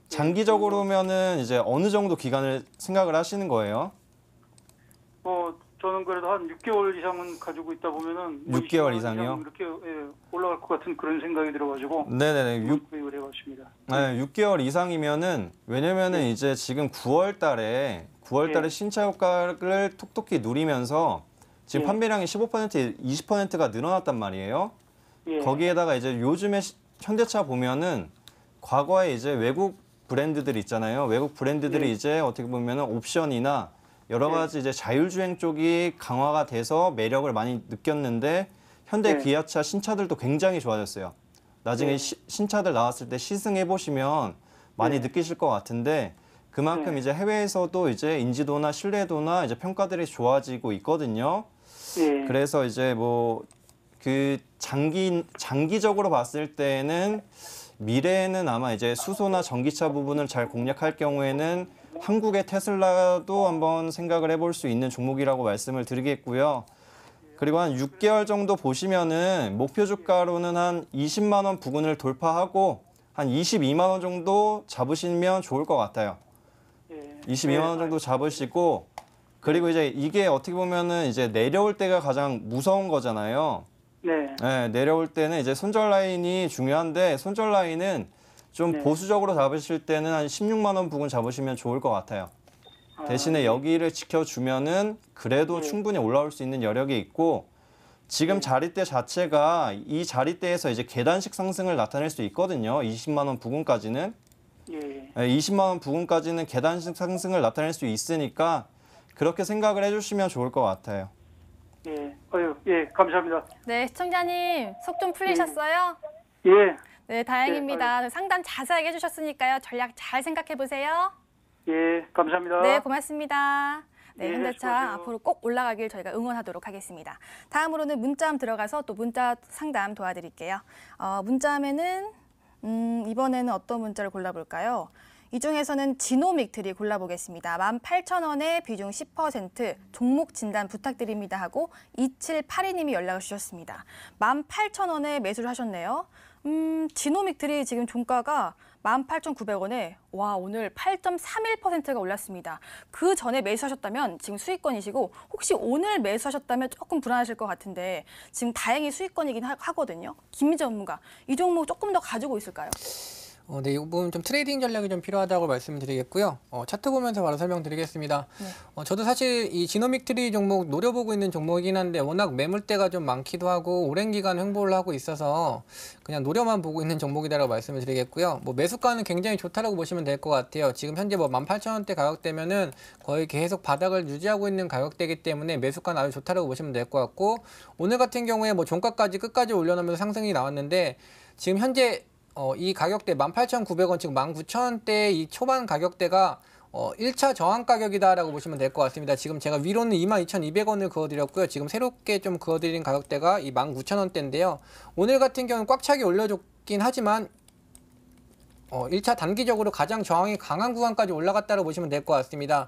장기적으로면은 이제 어느 정도 기간을 생각을 하시는 거예요? 저는 그래도 한 6개월 이상은 가지고 있다 보면은. 뭐 6개월 20만 이상이요? 이상 이렇게 올라갈 것 같은 그런 생각이 들어가지고. 네네네. 구입을 해봤습니다. 네, 6개월 이상이면은 왜냐면은 이제 지금 9월 달에 네. 신차 효과를 톡톡히 누리면서 지금 네. 판매량이 15% 20%가 늘어났단 말이에요. 예. 거기에다가 이제 요즘에 현대차 보면은 과거에 이제 외국 브랜드들 있잖아요. 외국 브랜드들이 네. 이제 어떻게 보면은 옵션이나 여러 네. 가지 이제 자율주행 쪽이 강화가 돼서 매력을 많이 느꼈는데 현대 네. 기아차 신차들도 굉장히 좋아졌어요. 나중에 네. 신차들 나왔을 때 시승해 보시면 많이 네. 느끼실 것 같은데 그만큼 네. 이제 해외에서도 이제 인지도나 신뢰도나 이제 평가들이 좋아지고 있거든요. 예. 그래서 이제 뭐 그 장기적으로 봤을 때는 미래에는 아마 이제 수소나 전기차 부분을 잘 공략할 경우에는 한국의 테슬라도 한번 생각을 해볼 수 있는 종목이라고 말씀을 드리겠고요. 그리고 한 6개월 정도 보시면은 목표 주가로는 한 20만 원 부근을 돌파하고 한 22만 원 정도 잡으시면 좋을 것 같아요. 예. 22만 원 정도 잡으시고 그리고 이제 이게 어떻게 보면은 이제 내려올 때가 가장 무서운 거잖아요. 네. 네, 내려올 때는 이제 손절 라인이 중요한데 손절 라인은 좀 네. 보수적으로 잡으실 때는 한 16만 원 부근 잡으시면 좋을 것 같아요. 대신에 여기를 지켜주면은 그래도 네. 충분히 올라올 수 있는 여력이 있고 지금 자리대 자체가 이 자리대에서 이제 계단식 상승을 나타낼 수 있거든요. 20만 원 부근까지는. 예. 네, 20만 원 부근까지는 계단식 상승을 나타낼 수 있으니까 그렇게 생각을 해주시면 좋을 것 같아요. 예. 예. 감사합니다. 네, 시청자님 속 좀 풀리셨어요? 예. 네, 다행입니다. 상담 자세하게 해주셨으니까요. 전략 잘 생각해 보세요. 예. 감사합니다. 네, 고맙습니다. 네, 네, 현대차 수고하세요. 앞으로 꼭 올라가길 저희가 응원하도록 하겠습니다. 다음으로는 문자함 들어가서 또 문자 상담 도와드릴게요. 문자함에는 이번에는 어떤 문자를 골라볼까요? 이 중에서는 지노믹트리 골라보겠습니다. 18,000원에 비중 10% 종목 진단 부탁드립니다 하고 2782님이 연락을 주셨습니다. 18,000원에 매수를 하셨네요. 지노믹트리 지금 종가가 18,900원에 와 오늘 8.31%가 올랐습니다. 그 전에 매수하셨다면 지금 수익권이시고 혹시 오늘 매수하셨다면 조금 불안하실 것 같은데 지금 다행히 수익권이긴 하거든요. 김민재 전문가, 이 종목 조금 더 가지고 있을까요? 네, 이 부분 좀 트레이딩 전략이 좀 필요하다고 말씀드리겠고요. 차트 보면서 바로 설명드리겠습니다. 네. 저도 사실 이 지노믹 트리 종목 노려보고 있는 종목이긴 한데 워낙 매물대가 좀 많기도 하고 오랜 기간 횡보를 하고 있어서 그냥 노려만 보고 있는 종목이다라고 말씀을 드리겠고요. 뭐 매수가는 굉장히 좋다라고 보시면 될 것 같아요. 지금 현재 뭐 18,000원대 가격대면은 거의 계속 바닥을 유지하고 있는 가격대이기 때문에 매수가는 아주 좋다라고 보시면 될 것 같고 오늘 같은 경우에 뭐 종가까지 끝까지 올려놓으면서 상승이 나왔는데 지금 현재 이 가격대 18,900원 지금 19,000원대 이 초반 가격대가 1차 저항 가격이다라고 보시면 될 것 같습니다. 지금 제가 위로는 22,200원을 그어드렸고요. 지금 새롭게 좀 그어드린 가격대가 이 19,000원대인데요. 오늘 같은 경우는 꽉 차게 올려줬긴 하지만 1차 단기적으로 가장 저항이 강한 구간까지 올라갔다고 보시면 될 것 같습니다.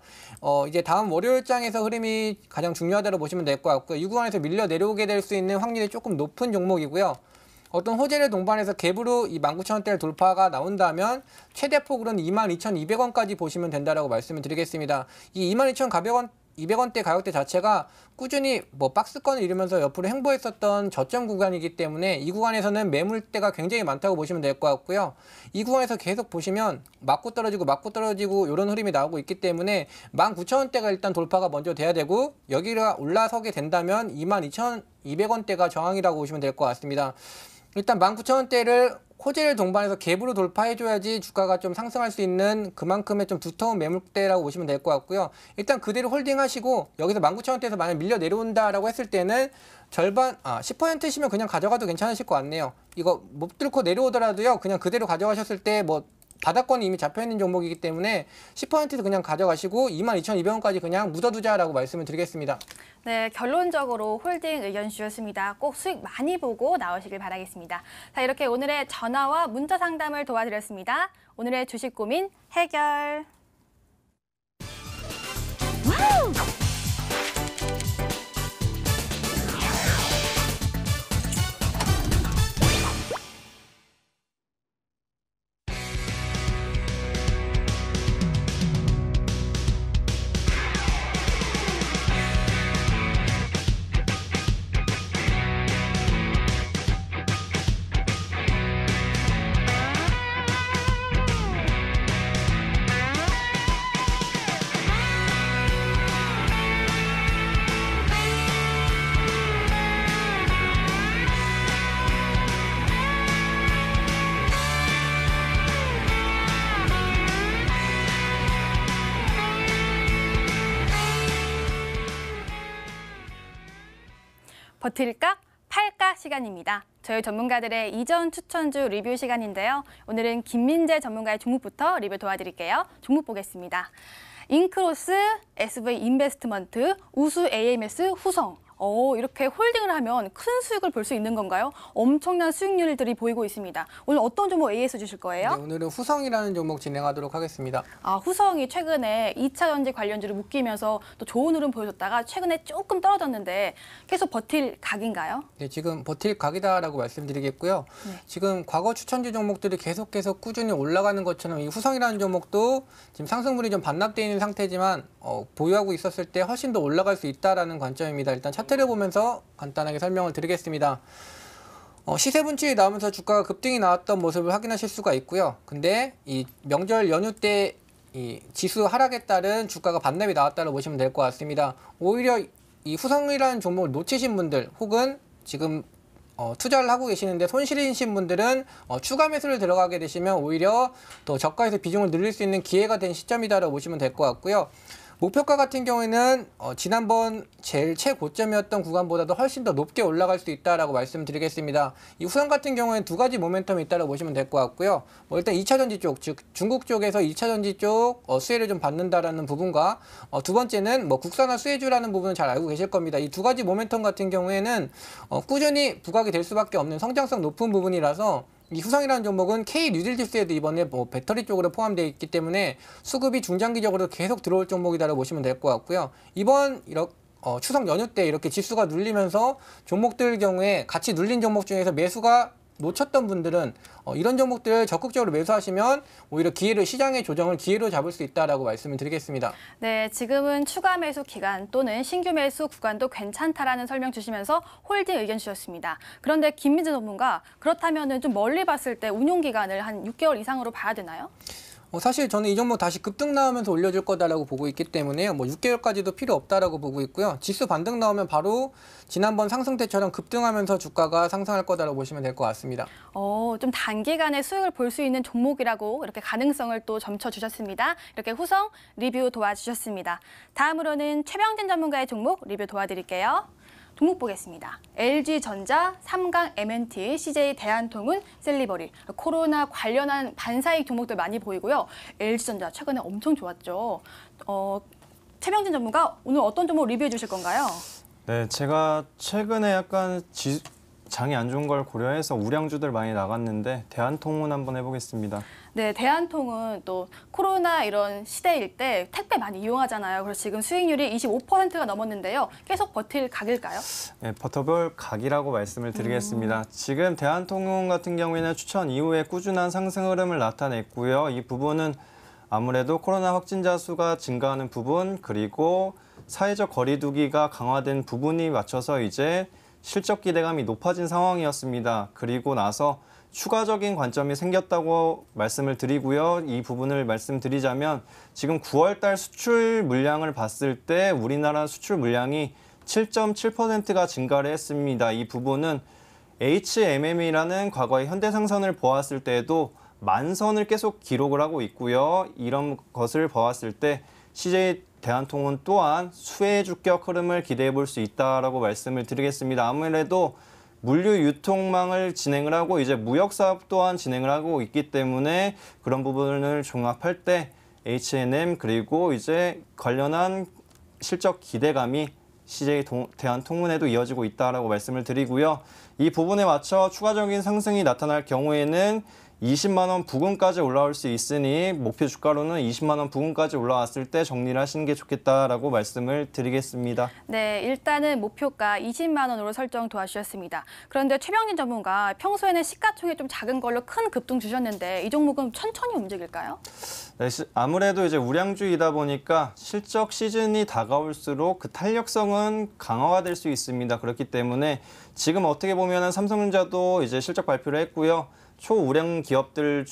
이제 다음 월요일장에서 흐름이 가장 중요하다고 보시면 될 것 같고요. 이 구간에서 밀려 내려오게 될 수 있는 확률이 조금 높은 종목이고요. 어떤 호재를 동반해서 갭으로 이 19,000원대를 돌파가 나온다면 최대폭으로는 22,200원까지 보시면 된다라고 말씀을 드리겠습니다. 이 22,200원대 가격대 자체가 꾸준히 뭐 박스권을 이루면서 옆으로 횡보했었던 저점 구간이기 때문에 이 구간에서는 매물대가 굉장히 많다고 보시면 될 것 같고요. 이 구간에서 계속 보시면 맞고 떨어지고 이런 흐름이 나오고 있기 때문에 19,000원대가 일단 돌파가 먼저 돼야 되고 여기가 올라서게 된다면 22,200원대가 저항이라고 보시면 될 것 같습니다. 일단 19,000원대를 호재를 동반해서 갭으로 돌파해줘야지 주가가 좀 상승할 수 있는 그만큼의 좀 두터운 매물대라고 보시면 될 것 같고요. 일단 그대로 홀딩하시고 여기서 19,000원대에서 만약 밀려 내려온다라고 했을 때는 절반, 10%시면 그냥 가져가도 괜찮으실 것 같네요. 이거 못 뚫고 내려오더라도요. 그냥 그대로 가져가셨을 때 뭐 바닥권이 이미 잡혀 있는 종목이기 때문에 10%도 그냥 가져가시고 22,200원까지 그냥 묻어두자라고 말씀을 드리겠습니다. 네, 결론적으로 홀딩 의견 주셨습니다. 꼭 수익 많이 보고 나오시길 바라겠습니다. 자, 이렇게 오늘의 전화와 문자 상담을 도와드렸습니다. 오늘의 주식 고민 해결. 버틸까? 팔까 시간입니다. 저희 전문가들의 이전 추천주 리뷰 시간인데요. 오늘은 김민재 전문가의 종목부터 리뷰 도와드릴게요. 종목 보겠습니다. 인크로스, SV 인베스트먼트, 우수 AMS, 후성. 이렇게 홀딩을 하면 큰 수익을 볼 수 있는 건가요? 엄청난 수익률들이 보이고 있습니다. 오늘 어떤 종목 AS 주실 거예요? 네, 오늘은 후성이라는 종목 진행하도록 하겠습니다. 후성이 최근에 2차 전지 관련주를 묶이면서 또 좋은 흐름 보여줬다가 최근에 조금 떨어졌는데 계속 버틸 각인가요? 네, 지금 버틸 각이다라고 말씀드리겠고요. 네. 지금 과거 추천주 종목들이 계속해서 꾸준히 올라가는 것처럼 이 후성이라는 종목도 지금 상승분이 좀 반납되어 있는 상태지만 보유하고 있었을 때 훨씬 더 올라갈 수 있다라는 관점입니다. 일단 차트를 보면서 간단하게 설명을 드리겠습니다. 시세 분출이 나오면서 주가가 급등이 나왔던 모습을 확인하실 수가 있고요. 근데 이 명절 연휴 때 이 지수 하락에 따른 주가가 반납이 나왔다고 보시면 될 것 같습니다. 오히려 이 후성이라는 종목을 놓치신 분들 혹은 지금 투자를 하고 계시는데 손실이신 분들은 추가 매수를 들어가게 되시면 오히려 더 저가에서 비중을 늘릴 수 있는 기회가 된 시점이다라고 보시면 될 것 같고요. 목표가 같은 경우에는 지난번 제일 최고점이었던 구간보다도 훨씬 더 높게 올라갈 수 있다라고 말씀드리겠습니다. 이 후성 같은 경우에는 두 가지 모멘텀이 있다고 보시면 될 것 같고요. 일단 2차 전지 쪽, 즉 중국 쪽에서 2차 전지 쪽 수혜를 좀 받는다라는 부분과 두 번째는 국산화 수혜주라는 부분은 잘 알고 계실 겁니다. 이 두 가지 모멘텀 같은 경우에는 꾸준히 부각이 될 수밖에 없는 성장성 높은 부분이라서 이 후성이라는 종목은 K 뉴딜 지수에도 이번에 배터리 쪽으로 포함되어 있기 때문에 수급이 중장기적으로 계속 들어올 종목이다라고 보시면 될 것 같고요. 이번 추석 연휴 때 이렇게 지수가 눌리면서 종목들 경우에 같이 눌린 종목 중에서 매수가 놓쳤던 분들은 이런 종목들을 적극적으로 매수하시면 오히려 시장의 조정을 기회로 잡을 수 있다라고 말씀을 드리겠습니다. 네, 지금은 추가 매수 기간 또는 신규 매수 구간도 괜찮다라는 설명 주시면서 홀딩 의견 주셨습니다. 그런데 김민재 전문가, 그렇다면 좀 멀리 봤을 때 운용 기간을 한 6개월 이상으로 봐야 되나요? 사실 저는 이 종목 다시 급등 나오면서 올려줄 거다라고 보고 있기 때문에요. 6개월까지도 필요 없다라고 보고 있고요. 지수 반등 나오면 바로 지난번 상승 때처럼 급등하면서 주가가 상승할 거다라고 보시면 될 것 같습니다. 좀 단기간에 수익을 볼 수 있는 종목이라고 이렇게 가능성을 또 점쳐 주셨습니다. 이렇게 후성 리뷰 도와주셨습니다. 다음으로는 최병진 전문가의 종목 리뷰 도와드릴게요. 종목 보겠습니다. LG전자, 삼강 MNT, CJ 대한통운, 셀리버리. 코로나 관련한 반사익 종목들 많이 보이고요. LG전자 최근에 엄청 좋았죠. 최병진 전문가 오늘 어떤 종목 리뷰해 주실 건가요? 네, 제가 최근에 약간 장이 안 좋은 걸 고려해서 우량주들 많이 나갔는데 대한통운 한번 해보겠습니다. 네, 대한통운 또 코로나 이런 시대일 때 택배 많이 이용하잖아요. 그래서 지금 수익률이 25%가 넘었는데요. 계속 버틸 각일까요? 네, 버터볼 각이라고 말씀을 드리겠습니다. 지금 대한통운 같은 경우에는 추천 이후에 꾸준한 상승 흐름을 나타냈고요. 이 부분은 아무래도 코로나 확진자 수가 증가하는 부분 그리고 사회적 거리두기가 강화된 부분이 맞춰서 이제 실적 기대감이 높아진 상황이었습니다. 그리고 나서 추가적인 관점이 생겼다고 말씀을 드리고요. 이 부분을 말씀드리자면 지금 9월 달 수출 물량을 봤을 때 우리나라 수출 물량이 7.7%가 증가를 했습니다. 이 부분은 HMM이라는 과거의 현대상선을 보았을 때에도 만선을 계속 기록을 하고 있고요. 이런 것을 보았을 때 CJ 대한통운 또한 수혜 주격 흐름을 기대해 볼 수 있다라고 말씀을 드리겠습니다. 아무래도 물류 유통망을 진행을 하고 이제 무역 사업 또한 진행을 하고 있기 때문에 그런 부분을 종합할 때 H&M 그리고 이제 관련한 실적 기대감이 CJ 대한통운에도 이어지고 있다라고 말씀을 드리고요. 이 부분에 맞춰 추가적인 상승이 나타날 경우에는 20만 원 부근까지 올라올 수 있으니 목표 주가로는 20만 원 부근까지 올라왔을 때 정리를 하시는 게 좋겠다라고 말씀을 드리겠습니다. 네, 일단은 목표가 20만 원으로 설정 도와주셨습니다. 그런데 최병진 전문가, 평소에는 시가총액 좀 작은 걸로 큰 급등 주셨는데 이 종목은 천천히 움직일까요? 네, 아무래도 이제 우량주이다 보니까 실적 시즌이 다가올수록 그 탄력성은 강화가 될 수 있습니다. 그렇기 때문에 지금 어떻게 보면은 삼성전자도 이제 실적 발표를 했고요. 초우량 기업들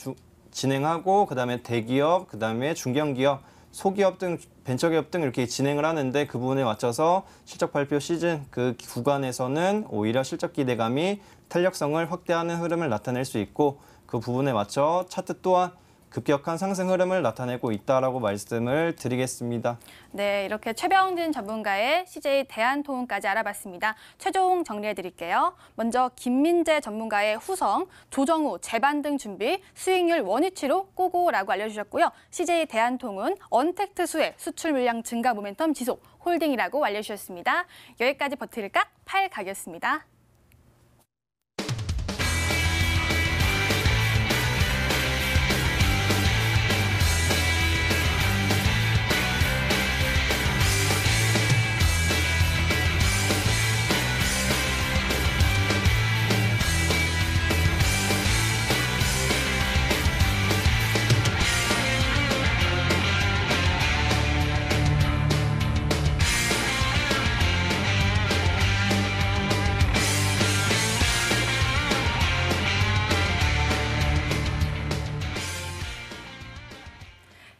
진행하고 그다음에 대기업, 그다음에 중견기업, 소기업 등 벤처기업 등 이렇게 진행을 하는데 그 부분에 맞춰서 실적 발표 시즌 그 구간에서는 오히려 실적 기대감이 탄력성을 확대하는 흐름을 나타낼 수 있고 그 부분에 맞춰 차트 또한 급격한 상승 흐름을 나타내고 있다라고 말씀을 드리겠습니다. 네, 이렇게 최병진 전문가의 CJ 대한통운까지 알아봤습니다. 최종 정리해드릴게요. 먼저 김민재 전문가의 후성, 조정우 재반등 준비, 수익률 원위치로 꼬고라고 알려주셨고요. CJ 대한통운, 언택트 수혜, 수출 물량 증가 모멘텀 지속, 홀딩이라고 알려주셨습니다. 여기까지 버틸까? 8각이었습니다.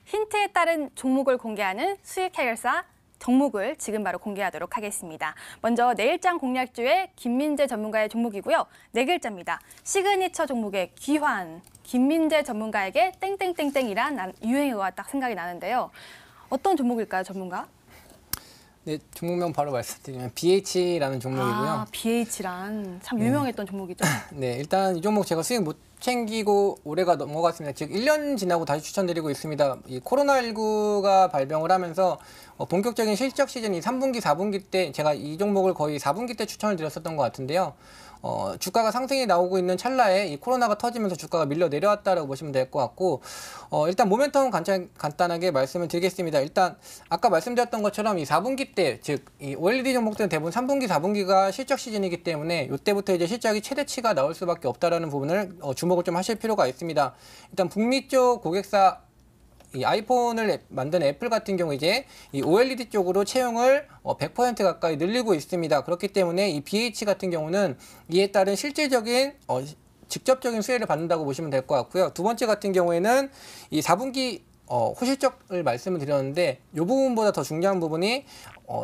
힌트에 따른 종목을 공개하는 수익 해결사 종목을 지금 바로 공개하도록 하겠습니다. 먼저 내일장 공략주의 김민재 전문가의 종목이고요. 네 글자입니다. 시그니처 종목의 귀환. 김민재 전문가에게 땡땡땡땡이란 유행어가 딱 생각이 나는데요. 어떤 종목일까요, 전문가? 네, 종목명 바로 말씀드리면 BH라는 종목이고요. 아, BH란 참 유명했던 종목이죠. 네, 일단 이 종목 제가 수익 못 챙기고 올해가 넘어갔습니다. 즉 1년 지나고 다시 추천드리고 있습니다. 이 코로나19가 발병을 하면서 본격적인 실적 시즌이 3분기, 4분기 때 제가 이 종목을 거의 4분기 때 추천을 드렸었던 것 같은데요. 주가가 상승이 나오고 있는 찰나에 이 코로나가 터지면서 주가가 밀려 내려왔다라고 보시면 될 것 같고, 일단 모멘텀은 간단하게 말씀을 드리겠습니다. 일단 아까 말씀드렸던 것처럼 이 4분기 때, 즉 이 OLED 종목들은 대부분 3분기, 4분기가 실적 시즌이기 때문에 이때부터 이제 실적이 최대치가 나올 수밖에 없다라는 부분을 주목을 좀 하실 필요가 있습니다. 일단 북미 쪽 고객사 이 아이폰을 만드는 애플 같은 경우 이제 이 OLED 쪽으로 채용을 100% 가까이 늘리고 있습니다. 그렇기 때문에 이 BH 같은 경우는 이에 따른 실질적인 직접적인 수혜를 받는다고 보시면 될 것 같고요. 두 번째 같은 경우에는 이 4분기 호실적을 말씀을 드렸는데 이 부분보다 더 중요한 부분이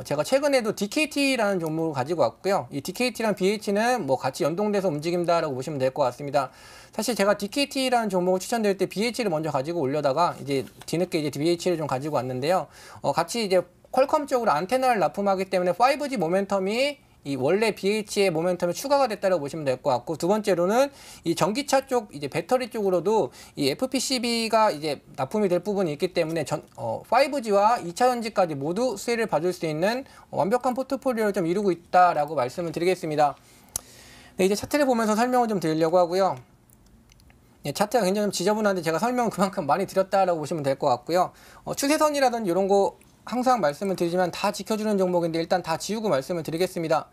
제가 최근에도 DKT라는 종목을 가지고 왔고요. 이 DKT랑 BH는 뭐 같이 연동돼서 움직인다라고 보시면 될 것 같습니다. 사실 제가 DKT라는 종목을 추천드릴 때 BH를 먼저 가지고 올려다가 이제 뒤늦게 이제 BH를 좀 가지고 왔는데요. 같이 이제 퀄컴 쪽으로 안테나를 납품하기 때문에 5G 모멘텀이 이 원래 BH의 모멘텀이 추가가 됐다고 보시면 될 것 같고, 두 번째로는 이 전기차 쪽 이제 배터리 쪽으로도 이 FPCB가 이제 납품이 될 부분이 있기 때문에 5G와 2차 전지까지 모두 수혜를 받을 수 있는 완벽한 포트폴리오를 좀 이루고 있다라고 말씀을 드리겠습니다. 네, 이제 차트를 보면서 설명을 좀 드리려고 하고요. 네, 차트가 굉장히 좀 지저분한데 제가 설명을 그만큼 많이 드렸다라고 보시면 될 것 같고요. 추세선이라든지 이런 거 항상 말씀을 드리지만 다 지켜주는 종목인데 일단 다 지우고 말씀을 드리겠습니다.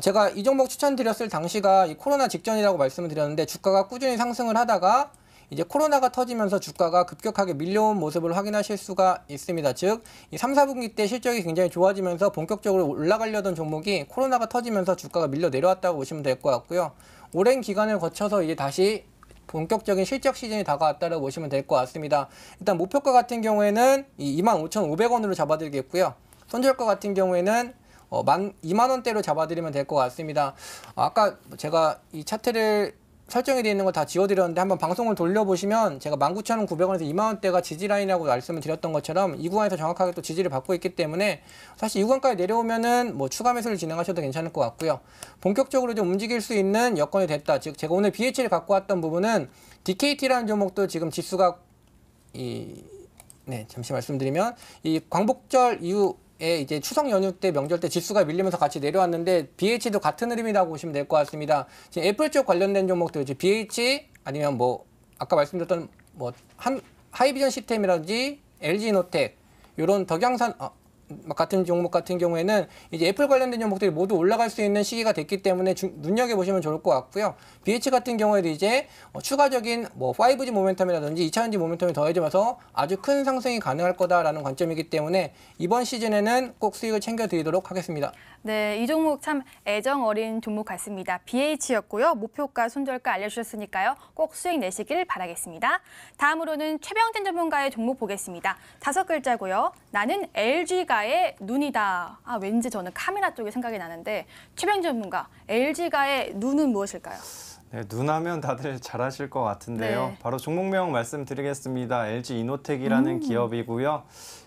제가 이 종목 추천드렸을 당시가 이 코로나 직전이라고 말씀을 드렸는데 주가가 꾸준히 상승을 하다가 이제 코로나가 터지면서 주가가 급격하게 밀려온 모습을 확인하실 수가 있습니다. 즉, 이 3, 4분기 때 실적이 굉장히 좋아지면서 본격적으로 올라가려던 종목이 코로나가 터지면서 주가가 밀려 내려왔다고 보시면 될 것 같고요. 오랜 기간을 거쳐서 이제 다시 본격적인 실적 시즌이 다가왔다고 보시면 될 것 같습니다. 일단 목표가 같은 경우에는 이 25,500원으로 잡아드리겠고요. 손절가 같은 경우에는 2만 원대로 잡아드리면 될 것 같습니다. 아까 제가 이 차트를 설정이 되어 있는 거 다 지워드렸는데 한번 방송을 돌려보시면 제가 19,900원에서 2만 원대가 지지 라인이라고 말씀을 드렸던 것처럼 이 구간에서 정확하게 또 지지를 받고 있기 때문에 사실 이 구간까지 내려오면은 뭐 추가 매수를 진행하셔도 괜찮을 것 같고요. 본격적으로 좀 움직일 수 있는 여건이 됐다. 즉 제가 오늘 BH를 갖고 왔던 부분은 DKT라는 종목도 지금 지수가 잠시 말씀드리면 이 광복절 이후에 이제 추석 연휴 때 명절 때 지수가 밀리면서 같이 내려왔는데 BH도 같은 흐름이라고 보시면 될 것 같습니다. 지금 애플 쪽 관련된 종목들 이제 BH 아니면 뭐 아까 말씀드렸던 뭐 하이비전 시스템이라든지 LG이노텍 이런 덕양산 같은 종목 같은 경우에는 이제 애플 관련된 종목들이 모두 올라갈 수 있는 시기가 됐기 때문에 눈여겨보시면 좋을 것 같고요. BH 같은 경우에도 이제 추가적인 뭐 5G 모멘텀이라든지 2차전지 모멘텀이 더해지면서 아주 큰 상승이 가능할 거다라는 관점이기 때문에 이번 시즌에는 꼭 수익을 챙겨드리도록 하겠습니다. 네, 이 종목 참 애정 어린 종목 같습니다. BH였고요. 목표가, 손절가 알려주셨으니까요. 꼭 수익 내시길 바라겠습니다. 다음으로는 최병진 전문가의 종목 보겠습니다. 5글자고요. 나는 LG가의 눈이다. 왠지 저는 카메라 쪽이 생각이 나는데 최병진 전문가, LG가의 눈은 무엇일까요? 네, 눈하면 다들 잘 아실 것 같은데요. 네. 바로 종목명 말씀드리겠습니다. LG이노텍이라는 기업이고요.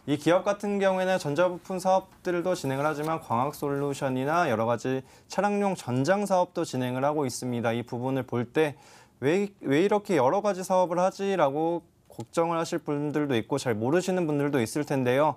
이 기업 같은 경우에는 전자부품 사업들도 진행을 하지만 광학솔루션이나 여러 가지 차량용 전장 사업도 진행을 하고 있습니다. 이 부분을 볼 때 왜 이렇게 여러 가지 사업을 하지라고 걱정을 하실 분들도 있고 잘 모르시는 분들도 있을 텐데요.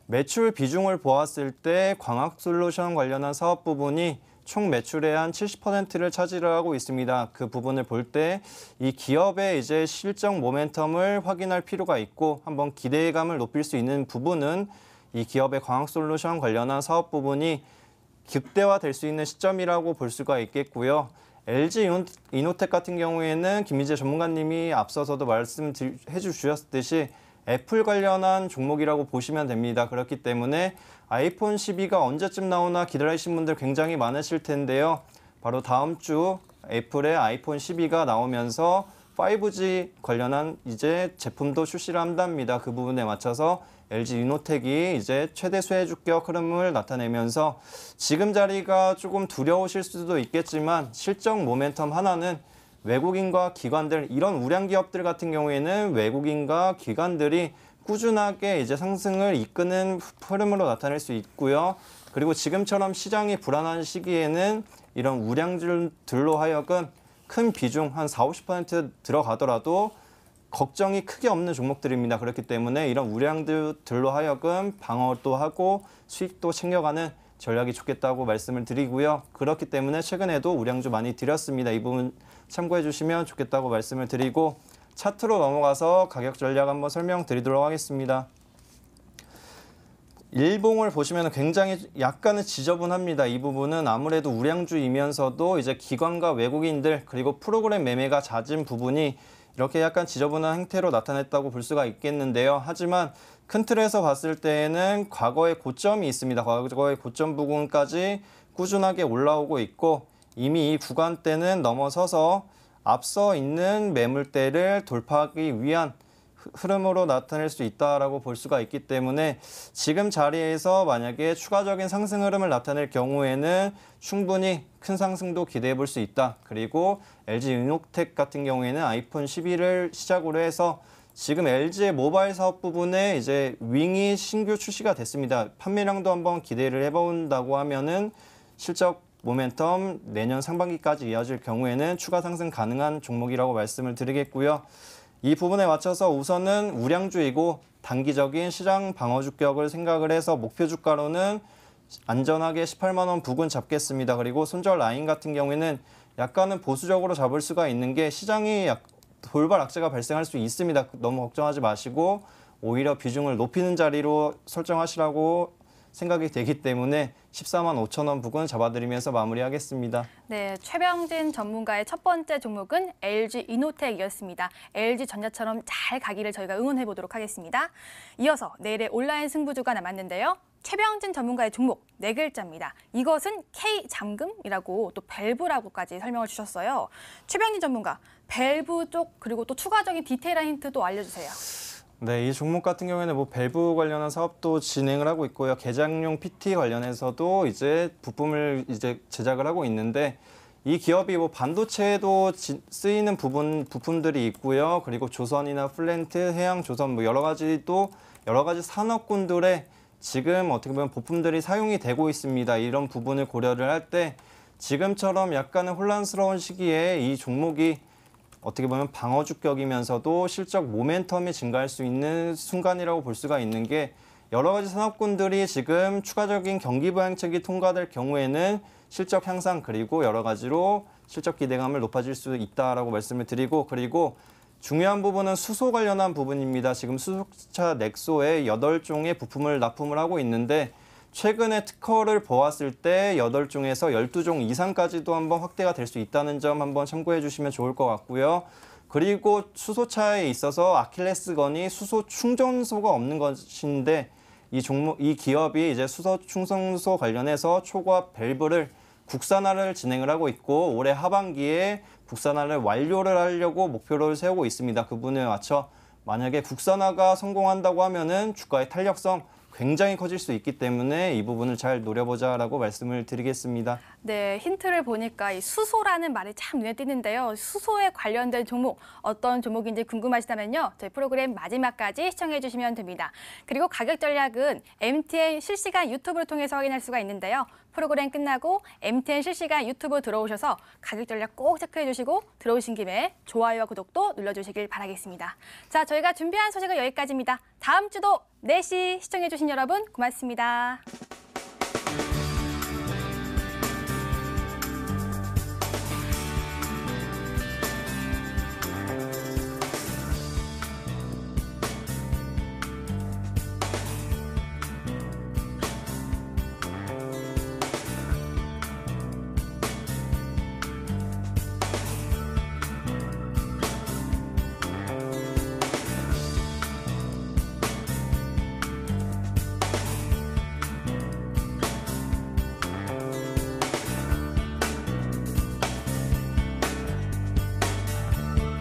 매출 비중을 보았을 때 광학솔루션 관련한 사업 부분이 총 매출의 한 70%를 차지를 하고 있습니다. 그 부분을 볼 때 이 기업의 이제 실적 모멘텀을 확인할 필요가 있고 한번 기대감을 높일 수 있는 부분은 이 기업의 광학솔루션 관련한 사업 부분이 극대화될 수 있는 시점이라고 볼 수가 있겠고요. LG 이노텍 같은 경우에는 김민재 전문가님이 앞서서도 말씀해 주셨듯이 애플 관련한 종목이라고 보시면 됩니다. 그렇기 때문에 아이폰 12가 언제쯤 나오나 기다리신 분들 굉장히 많으실 텐데요. 바로 다음 주 애플의 아이폰 12가 나오면서 5G 관련한 이제 제품도 출시를 한답니다. 그 부분에 맞춰서 LG 이노텍이 이제 최대 수혜주격 흐름을 나타내면서 지금 자리가 조금 두려우실 수도 있겠지만 실적 모멘텀 하나는 외국인과 기관들, 이런 우량 기업들 같은 경우에는 외국인과 기관들이 꾸준하게 이제 상승을 이끄는 흐름으로 나타낼 수 있고요. 그리고 지금처럼 시장이 불안한 시기에는 이런 우량들로 하여금 큰 비중 한 40~50% 들어가더라도 걱정이 크게 없는 종목들입니다. 그렇기 때문에 이런 우량들로 하여금 방어도 하고 수익도 챙겨가는 전략이 좋겠다고 말씀을 드리고요. 그렇기 때문에 최근에도 우량주 많이 드렸습니다. 이 부분 참고해 주시면 좋겠다고 말씀을 드리고 차트로 넘어가서 가격 전략 한번 설명드리도록 하겠습니다. 일봉을 보시면 굉장히 약간은 지저분합니다. 이 부분은 아무래도 우량주이면서도 이제 기관과 외국인들 그리고 프로그램 매매가 잦은 부분이 이렇게 약간 지저분한 형태로 나타냈다고 볼 수가 있겠는데요. 하지만 큰 틀에서 봤을 때에는 과거의 고점이 있습니다. 과거의 고점 부분까지 꾸준하게 올라오고 있고 이미 이 구간대는 넘어서서 앞서 있는 매물대를 돌파하기 위한 흐름으로 나타낼 수 있다라고 볼 수가 있기 때문에 지금 자리에서 만약에 추가적인 상승 흐름을 나타낼 경우에는 충분히 큰 상승도 기대해 볼 수 있다. 그리고 LG 이노텍 같은 경우에는 아이폰 11을 시작으로 해서 지금 LG의 모바일 사업 부분에 이제 윙이 신규 출시가 됐습니다. 판매량도 한번 기대를 해본다고 하면은 실적 모멘텀 내년 상반기까지 이어질 경우에는 추가 상승 가능한 종목이라고 말씀을 드리겠고요. 이 부분에 맞춰서 우선은 우량주이고 단기적인 시장 방어 주격을 생각을 해서 목표 주가로는 안전하게 18만 원 부근 잡겠습니다. 그리고 손절 라인 같은 경우에는 약간은 보수적으로 잡을 수가 있는 게 시장이 돌발 악재가 발생할 수 있습니다. 너무 걱정하지 마시고 오히려 비중을 높이는 자리로 설정하시라고 생각이 되기 때문에 14만 5천 원 부근 잡아드리면서 마무리하겠습니다. 네, 최병진 전문가의 첫 번째 종목은 LG 이노텍이었습니다. LG 전자처럼 잘 가기를 저희가 응원해 보도록 하겠습니다. 이어서 내일의 온라인 승부주가 남았는데요. 최병진 전문가의 종목 4글자입니다. 이것은 K잠금이라고 또 밸브라고까지 설명을 주셨어요. 최병진 전문가, 밸브 쪽 그리고 또 추가적인 디테일한 힌트도 알려주세요. 네, 이 종목 같은 경우에는 뭐 밸브 관련한 사업도 진행을 하고 있고요. 개장용 PT 관련해서도 이제 부품을 이제 제작을 하고 있는데 이 기업이 뭐 반도체에도 쓰이는 부품들이 있고요. 그리고 조선이나 플랜트, 해양조선 뭐 여러 가지 산업군들의 지금 어떻게 보면 부품들이 사용이 되고 있습니다. 이런 부분을 고려를 할 때 지금처럼 약간은 혼란스러운 시기에 이 종목이 어떻게 보면 방어주격이면서도 실적 모멘텀이 증가할 수 있는 순간이라고 볼 수가 있는 게 여러 가지 산업군들이 지금 추가적인 경기 부양책이 통과될 경우에는 실적 향상 그리고 여러 가지로 실적 기대감을 높아질 수 있다라고 말씀을 드리고 그리고 중요한 부분은 수소 관련한 부분입니다. 지금 수소차 넥소에 8종의 부품을 납품을 하고 있는데 최근에 특허를 보았을 때 8종에서 12종 이상까지도 한번 확대가 될 수 있다는 점 한번 참고해 주시면 좋을 것 같고요. 그리고 수소차에 있어서 아킬레스건이 수소 충전소가 없는 것인데 이 기업이 이제 수소 충전소 관련해서 초과 밸브를 국산화를 진행을 하고 있고 올해 하반기에 국산화를 완료를 하려고 목표를 세우고 있습니다. 그 부분에 맞춰 만약에 국산화가 성공한다고 하면은 주가의 탄력성 굉장히 커질 수 있기 때문에 이 부분을 잘 노려보자라고 말씀을 드리겠습니다. 네, 힌트를 보니까 이 수소라는 말이 참 눈에 띄는데요. 수소에 관련된 종목, 어떤 종목인지 궁금하시다면요. 저희 프로그램 마지막까지 시청해 주시면 됩니다. 그리고 가격 전략은 MTN 실시간 유튜브를 통해서 확인할 수가 있는데요. 프로그램 끝나고 MTN 실시간 유튜브 들어오셔서 가격 전략 꼭 체크해 주시고 들어오신 김에 좋아요와 구독도 눌러주시길 바라겠습니다. 자, 저희가 준비한 소식은 여기까지입니다. 다음 주도 4시 시청해 주신 여러분 고맙습니다.